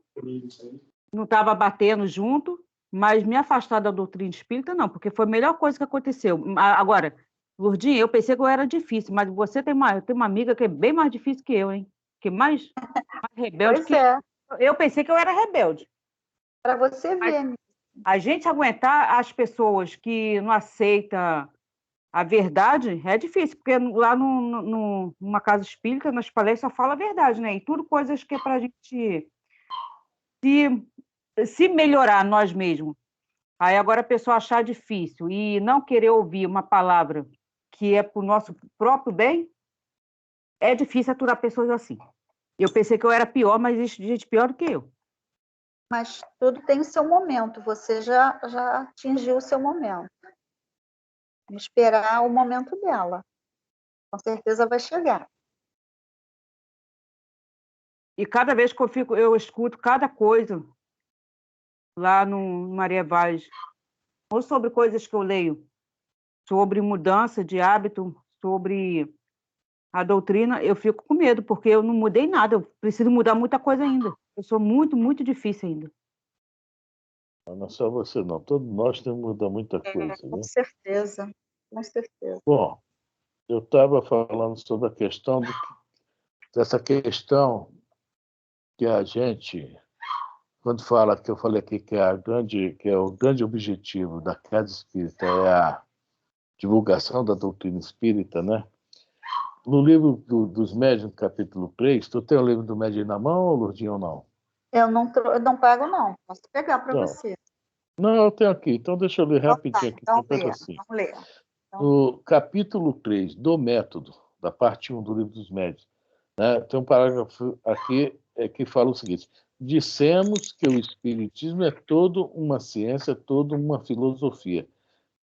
Speaker 5: não estava batendo junto, mas me afastar da doutrina espírita, não, porque foi a melhor coisa que aconteceu. Agora, Lourdinha, eu pensei que eu era difícil, mas você tem uma amiga que é bem mais difícil que eu, hein? Que mais rebelde
Speaker 3: Pois
Speaker 5: que
Speaker 3: é,
Speaker 5: eu pensei que eu era rebelde.
Speaker 3: para você ver.
Speaker 5: A gente aguentar as pessoas que não aceitam a verdade é difícil, porque lá numa casa espírita, nas palestras, só fala a verdade, né? E tudo coisas que é para a gente se melhorar nós mesmos. Aí agora a pessoa achar difícil e não querer ouvir uma palavra que é para o nosso próprio bem, é difícil aturar pessoas assim. Eu pensei que eu era pior, mas existe gente pior do que eu.
Speaker 3: Mas tudo tem o seu momento, você já atingiu o seu momento. Vamos esperar o momento dela. Com certeza vai chegar.
Speaker 5: E cada vez que eu escuto cada coisa lá no Maria Vaz, ou sobre coisas que eu leio, sobre mudança de hábito, sobre a doutrina, eu fico com medo, porque eu não mudei nada, eu preciso mudar muita coisa ainda. Eu sou muito, muito difícil ainda.
Speaker 2: Não é só você, não. Todos nós temos que mudar muita coisa,
Speaker 3: Com
Speaker 2: né?
Speaker 3: certeza, com certeza.
Speaker 2: Bom, eu estava falando sobre a questão dessa questão que a gente, quando fala, que eu falei aqui que é o grande objetivo da Casa Espírita é a divulgação da doutrina espírita, né? No livro dos Médiuns, capítulo 3, tu tem o livro do Médium na mão, Lourdinha, ou não?
Speaker 3: Eu não pago, não. Posso pegar para
Speaker 2: Não.
Speaker 3: você.
Speaker 2: Não, eu tenho aqui. Então, deixa eu ler
Speaker 3: Então tá,
Speaker 2: rapidinho aqui.
Speaker 3: então
Speaker 2: Então,
Speaker 3: lê,
Speaker 2: assim.
Speaker 3: vamos ler.
Speaker 2: No capítulo 3 do método, da parte 1 do livro dos médiuns, né, tem um parágrafo aqui que fala o seguinte: dissemos que o Espiritismo é toda uma ciência, toda uma filosofia.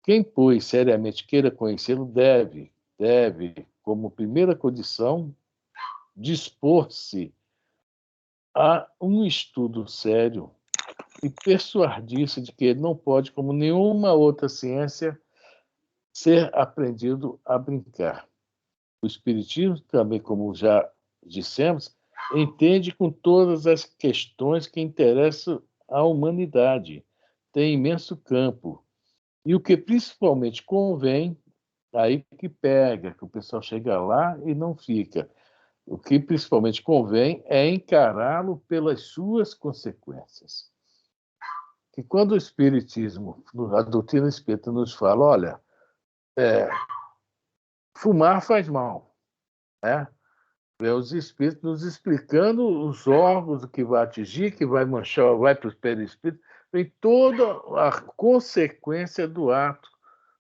Speaker 2: Quem, pois, seriamente queira conhecê-lo, deve, como primeira condição, dispor-se a um estudo sério e persuadir-se de que ele não pode, como nenhuma outra ciência, ser aprendido a brincar. O Espiritismo, também, como já dissemos, entende com todas as questões que interessam à humanidade. Tem imenso campo. E o que principalmente convém, aí que pega, que o pessoal chega lá e não fica. O que principalmente convém é encará-lo pelas suas consequências. Que quando o Espiritismo, a doutrina espírita nos fala, olha, fumar faz mal, né? Os espíritos nos explicando os órgãos que vai atingir, que vai manchar, vai para os perispíritos, vem toda a consequência do ato,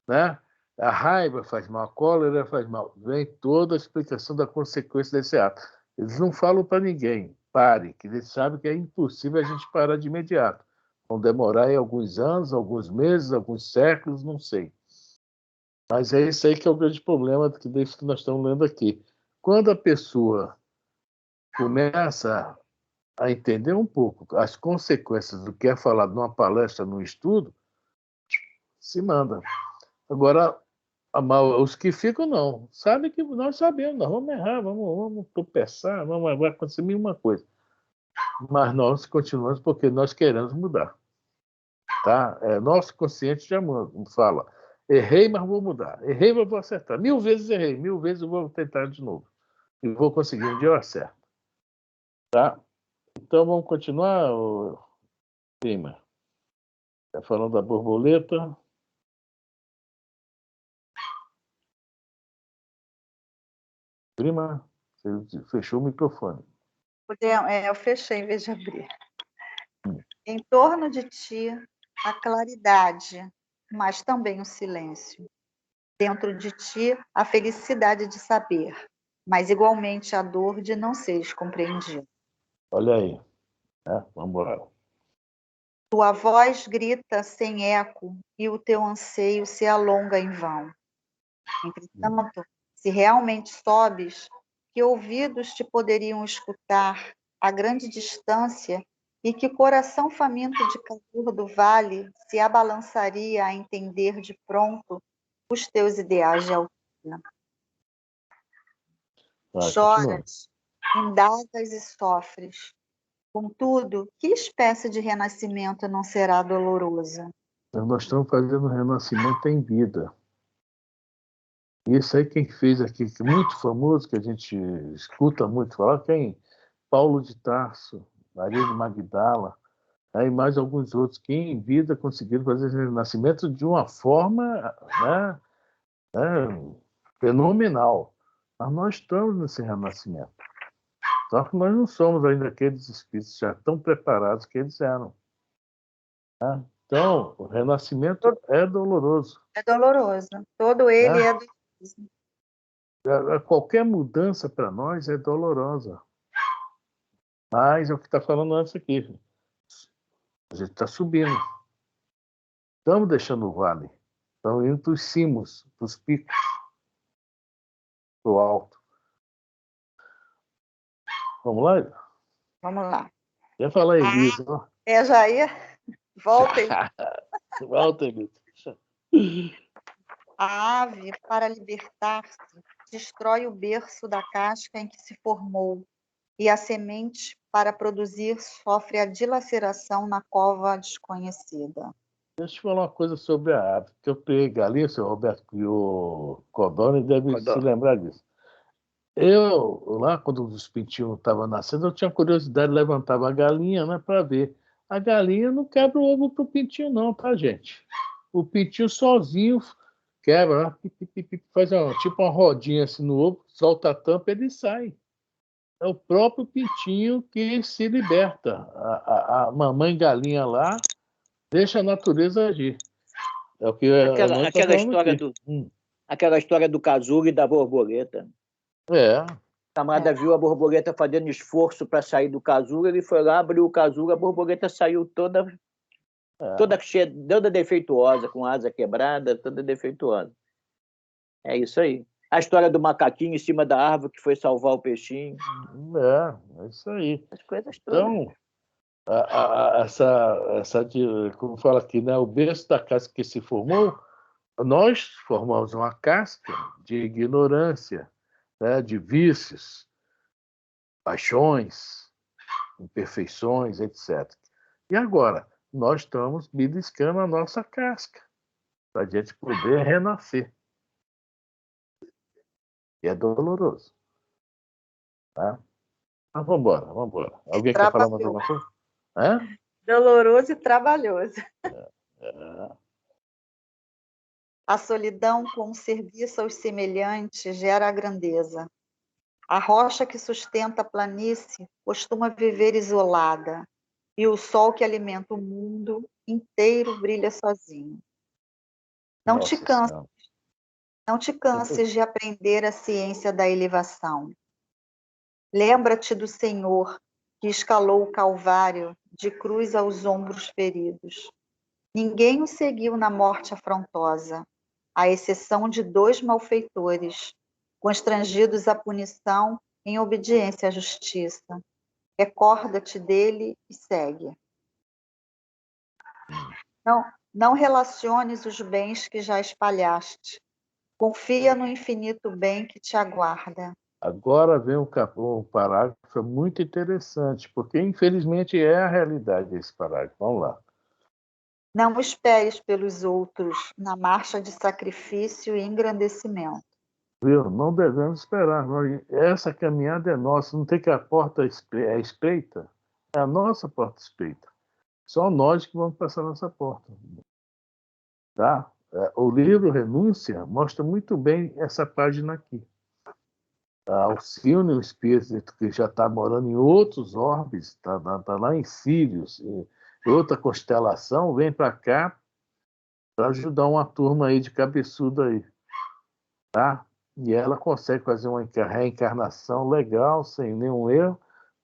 Speaker 2: né? A raiva faz mal, a cólera faz mal, vem toda a explicação da consequência desse ato. Eles não falam para ninguém, pare, que eles sabem que é impossível a gente parar de imediato. Vão demorar aí alguns anos, alguns meses, alguns séculos, não sei. Mas é isso aí que é o grande problema disso que nós estamos lendo aqui. Quando a pessoa começa a entender um pouco as consequências do que é falado numa palestra, num estudo, se manda. Agora, os que ficam, não. Sabem que nós sabemos, nós vamos errar, vamos tropeçar, vai acontecer nenhuma coisa. Mas nós continuamos porque nós queremos mudar. Tá? Nosso consciente já fala, errei, mas vou mudar. Errei, mas vou acertar. 1000 vezes errei, 1000 vezes eu vou tentar de novo. E vou conseguir, um dia eu acerto. Tá? Então, vamos continuar, Prima? Está falando da borboleta. Prima, você fechou o microfone.
Speaker 3: Eu fechei em vez de abrir. Em torno de ti, a claridade, mas também o silêncio. Dentro de ti, a felicidade de saber, mas igualmente a dor de não seres compreendido.
Speaker 2: Olha aí. Vamos embora.
Speaker 3: Tua voz grita sem eco e o teu anseio se alonga em vão. Entretanto, se realmente sobes, que ouvidos te poderiam escutar a grande distância e que coração faminto de calor do vale se abalançaria a entender de pronto os teus ideais de altura.
Speaker 2: Vai, continua.
Speaker 3: Choras, indagas e sofres. Contudo, que espécie de renascimento não será doloroso?
Speaker 2: Nós estamos fazendo renascimento em vida. Isso aí quem fez aqui, que é muito famoso, que a gente escuta muito falar, quem? Paulo de Tarso, Maria de Magdala, aí mais alguns outros que em vida conseguiram fazer esse renascimento de uma forma, fenomenal. Mas nós estamos nesse renascimento. Só que nós não somos ainda aqueles espíritos já tão preparados que eles eram. Então, o renascimento é doloroso.
Speaker 3: É doloroso. Todo ele é doloroso.
Speaker 2: Qualquer mudança para nós é dolorosa. Mas é o que está falando antes aqui. A gente está subindo. Estamos deixando o vale. Estamos indo para os cimos, para os picos, para o alto. Vamos lá?
Speaker 3: Vamos lá.
Speaker 2: Já fala aí, Elisa.
Speaker 3: Já ia? Voltem.
Speaker 2: Volta, Elisa.
Speaker 3: A ave, para libertar-se, destrói o berço da casca em que se formou, e a semente, para produzir, sofre a dilaceração na cova desconhecida.
Speaker 2: Deixa eu falar uma coisa sobre a ave, que eu peguei ali, o senhor Roberto e o Codone deve se lembrar disso. Eu, lá, quando os pintinhos estavam nascendo, eu tinha curiosidade, levantava a galinha, né, para ver. A galinha não quebra o ovo pro pintinho, não, tá, gente? O pintinho sozinho quebra, né? Faz tipo uma rodinha assim no ovo, solta a tampa e ele sai. É o próprio pintinho que se liberta. A mamãe galinha lá deixa a natureza agir. É o que
Speaker 4: aquela história
Speaker 2: aqui.
Speaker 4: Aquela história do casulo e da borboleta. O camarada viu a borboleta fazendo esforço para sair do casulo, ele foi lá, abriu o casulo, a borboleta saiu toda cheia, toda defeituosa, com asa quebrada, toda defeituosa. É isso aí. A história do macaquinho em cima da árvore que foi salvar o peixinho.
Speaker 2: É isso aí.
Speaker 4: As coisas todas.
Speaker 2: Então, como fala aqui, né, o berço da casca que se formou, nós formamos uma casca de ignorância, né, de vícios, paixões, imperfeições, etc. E agora, nós estamos beliscando a nossa casca para a gente poder renascer. E é doloroso. Tá? Mas vamos embora. Alguém quer falar mais alguma coisa?
Speaker 3: Doloroso e trabalhoso. A solidão com o serviço aos semelhantes gera a grandeza. A rocha que sustenta a planície costuma viver isolada, e o sol que alimenta o mundo inteiro brilha sozinho. Não te canses de aprender a ciência da elevação. Lembra-te do Senhor que escalou o Calvário de cruz aos ombros feridos. Ninguém o seguiu na morte afrontosa, à exceção de 2 malfeitores, constrangidos à punição em obediência à justiça. Recorda-te dele e segue. Não relaciones os bens que já espalhaste. Confia no infinito bem que te aguarda.
Speaker 2: Agora vem um parágrafo muito interessante, porque infelizmente é a realidade esse parágrafo. Vamos lá.
Speaker 3: Não esperes pelos outros na marcha de sacrifício e engrandecimento.
Speaker 2: Viu? Não devemos esperar. Essa caminhada é nossa. Não tem que a porta é estreita? É a nossa porta estreita. Só nós que vamos passar nessa porta. Tá? O livro Renúncia mostra muito bem essa página aqui. Alcione, o espírito que já está morando em outros orbes, está lá em Sírios, em outra constelação, vem para cá para ajudar uma turma aí de cabeçudo aí. Tá? E ela consegue fazer uma reencarnação legal, sem nenhum erro,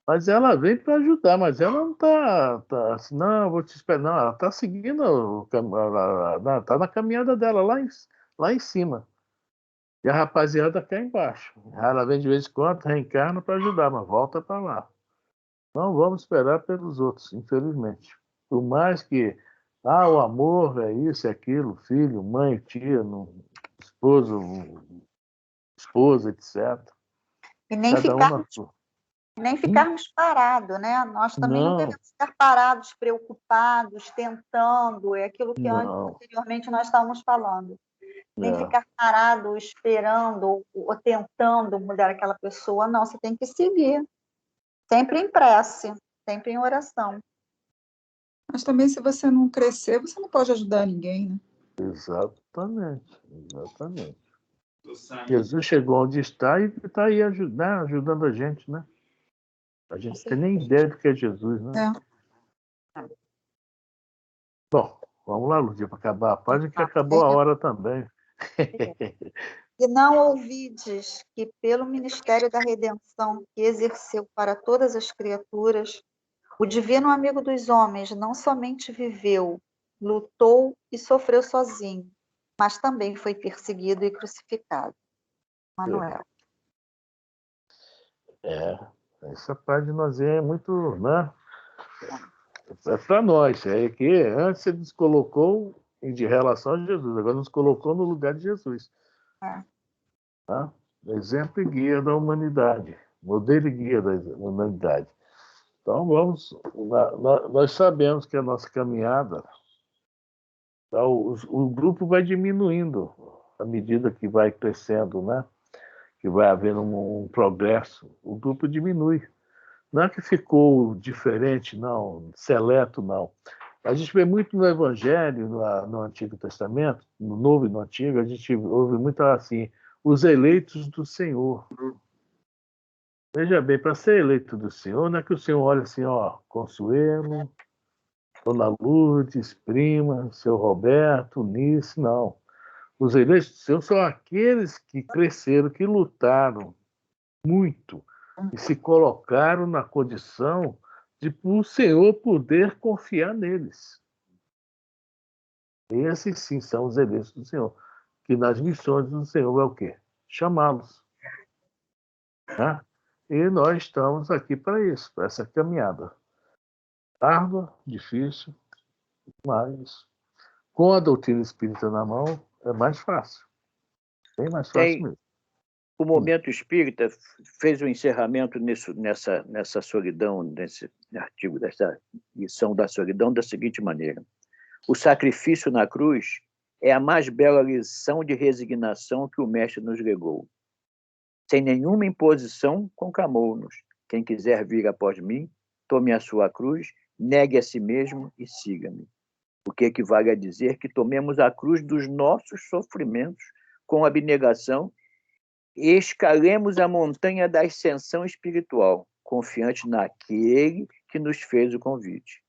Speaker 2: Mas ela vem para ajudar, mas ela não tá assim, não, eu vou te esperar. Não, ela está seguindo, está na caminhada dela lá em cima. E a rapaziada cá embaixo. Ela vem de vez em quando, reencarna para ajudar, mas volta para lá. Não vamos esperar pelos outros, infelizmente. Por mais que, o amor é isso, é aquilo, filho, mãe, tia, esposo, esposa, etc.
Speaker 3: E nem
Speaker 2: Cada um na sua.
Speaker 3: ficarmos parados, né? Nós também não devemos ficar parados, preocupados, tentando, é aquilo que anteriormente nós estávamos falando. Nem ficar parado, esperando ou tentando mudar aquela pessoa, não, você tem que seguir. Sempre em prece, sempre em oração.
Speaker 1: Mas também, se você não crescer, você não pode ajudar ninguém, né?
Speaker 2: Exatamente. Jesus chegou onde está e está aí ajudando a gente, né? A gente não tem nem ideia do que é Jesus, né? Bom, vamos lá, Lúcia, para acabar a página, que acabou a hora também.
Speaker 3: E não ouvides que pelo ministério da redenção que exerceu para todas as criaturas, o divino amigo dos homens não somente viveu, lutou e sofreu sozinho, mas também foi perseguido e crucificado. Manuel.
Speaker 2: Essa página é muito, né? É para nós, é que antes ele nos colocou de relação a Jesus, agora nos colocou no lugar de Jesus. Tá? Exemplo e guia da humanidade, modelo e guia da humanidade. Então nós sabemos que a nossa caminhada, tá, o grupo vai diminuindo à medida que vai crescendo, né? Que vai havendo um progresso, o grupo diminui. Não é que ficou diferente, não, seleto, não. A gente vê muito no Evangelho, no Antigo Testamento, no Novo e no Antigo, a gente ouve muito assim, os eleitos do Senhor. Veja bem, para ser eleito do Senhor, não é que o Senhor olha assim, Consuelo, Dona Lourdes, prima, seu Roberto, Nice, não. Os eleitos do Senhor são aqueles que cresceram, que lutaram muito e se colocaram na condição de o Senhor poder confiar neles. Esses sim são os eleitos do Senhor, que nas missões do Senhor é o quê? Chamá-los. Né? E nós estamos aqui para isso, para essa caminhada. Árdua, difícil, mas com a doutrina espírita na mão é mais fácil. Bem mais fácil mesmo.
Speaker 4: O Momento Espírita fez o encerramento nessa solidão, nesse artigo dessa lição da solidão, da seguinte maneira: o sacrifício na cruz é a mais bela lição de resignação que o Mestre nos legou. Sem nenhuma imposição, conclamou-nos: quem quiser vir após mim, tome a sua cruz, negue a si mesmo e siga-me. O que equivale a dizer que tomemos a cruz dos nossos sofrimentos com abnegação e escalemos a montanha da ascensão espiritual, confiante naquele que nos fez o convite.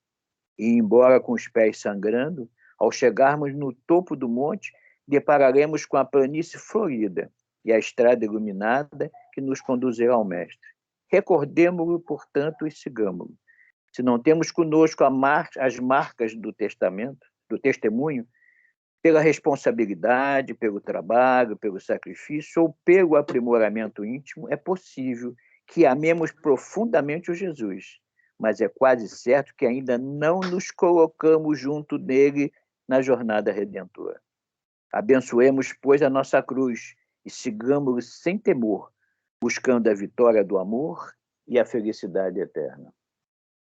Speaker 4: E, embora com os pés sangrando, ao chegarmos no topo do monte, depararemos com a planície florida e a estrada iluminada que nos conduzirá ao Mestre. Recordemo-lo, portanto, e sigamo-lo. Se não temos conosco as marcas do testemunho, pela responsabilidade, pelo trabalho, pelo sacrifício ou pelo aprimoramento íntimo, é possível que amemos profundamente o Jesus, mas é quase certo que ainda não nos colocamos junto dele na jornada redentora. Abençoemos, pois, a nossa cruz e sigamos-lo sem temor, buscando a vitória do amor e a felicidade eterna.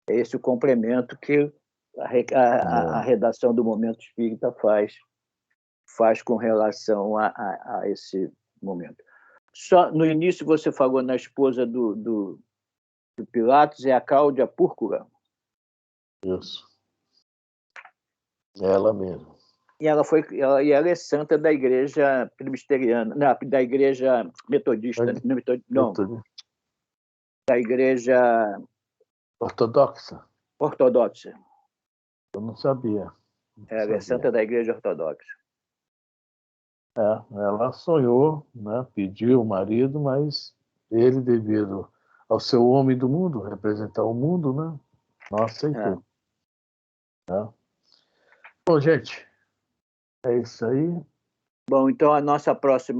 Speaker 4: É esse o complemento que a redação do Momento Espírita faz com relação a esse momento. Só no início você falou na esposa do Pilatos, é a Cláudia Púrpura.
Speaker 2: Isso. Ela mesma.
Speaker 4: E ela é santa da igreja presbiteriana, não, da igreja metodista, não, da igreja
Speaker 2: ortodoxa. Eu não sabia.
Speaker 4: Ela é santa da igreja ortodoxa.
Speaker 2: Ela sonhou, né, pediu o marido, mas ele, devido ao seu homem do mundo, representar o mundo, né? Não aceitou. Tá? Bom, gente, é isso aí.
Speaker 4: Bom, então a nossa próxima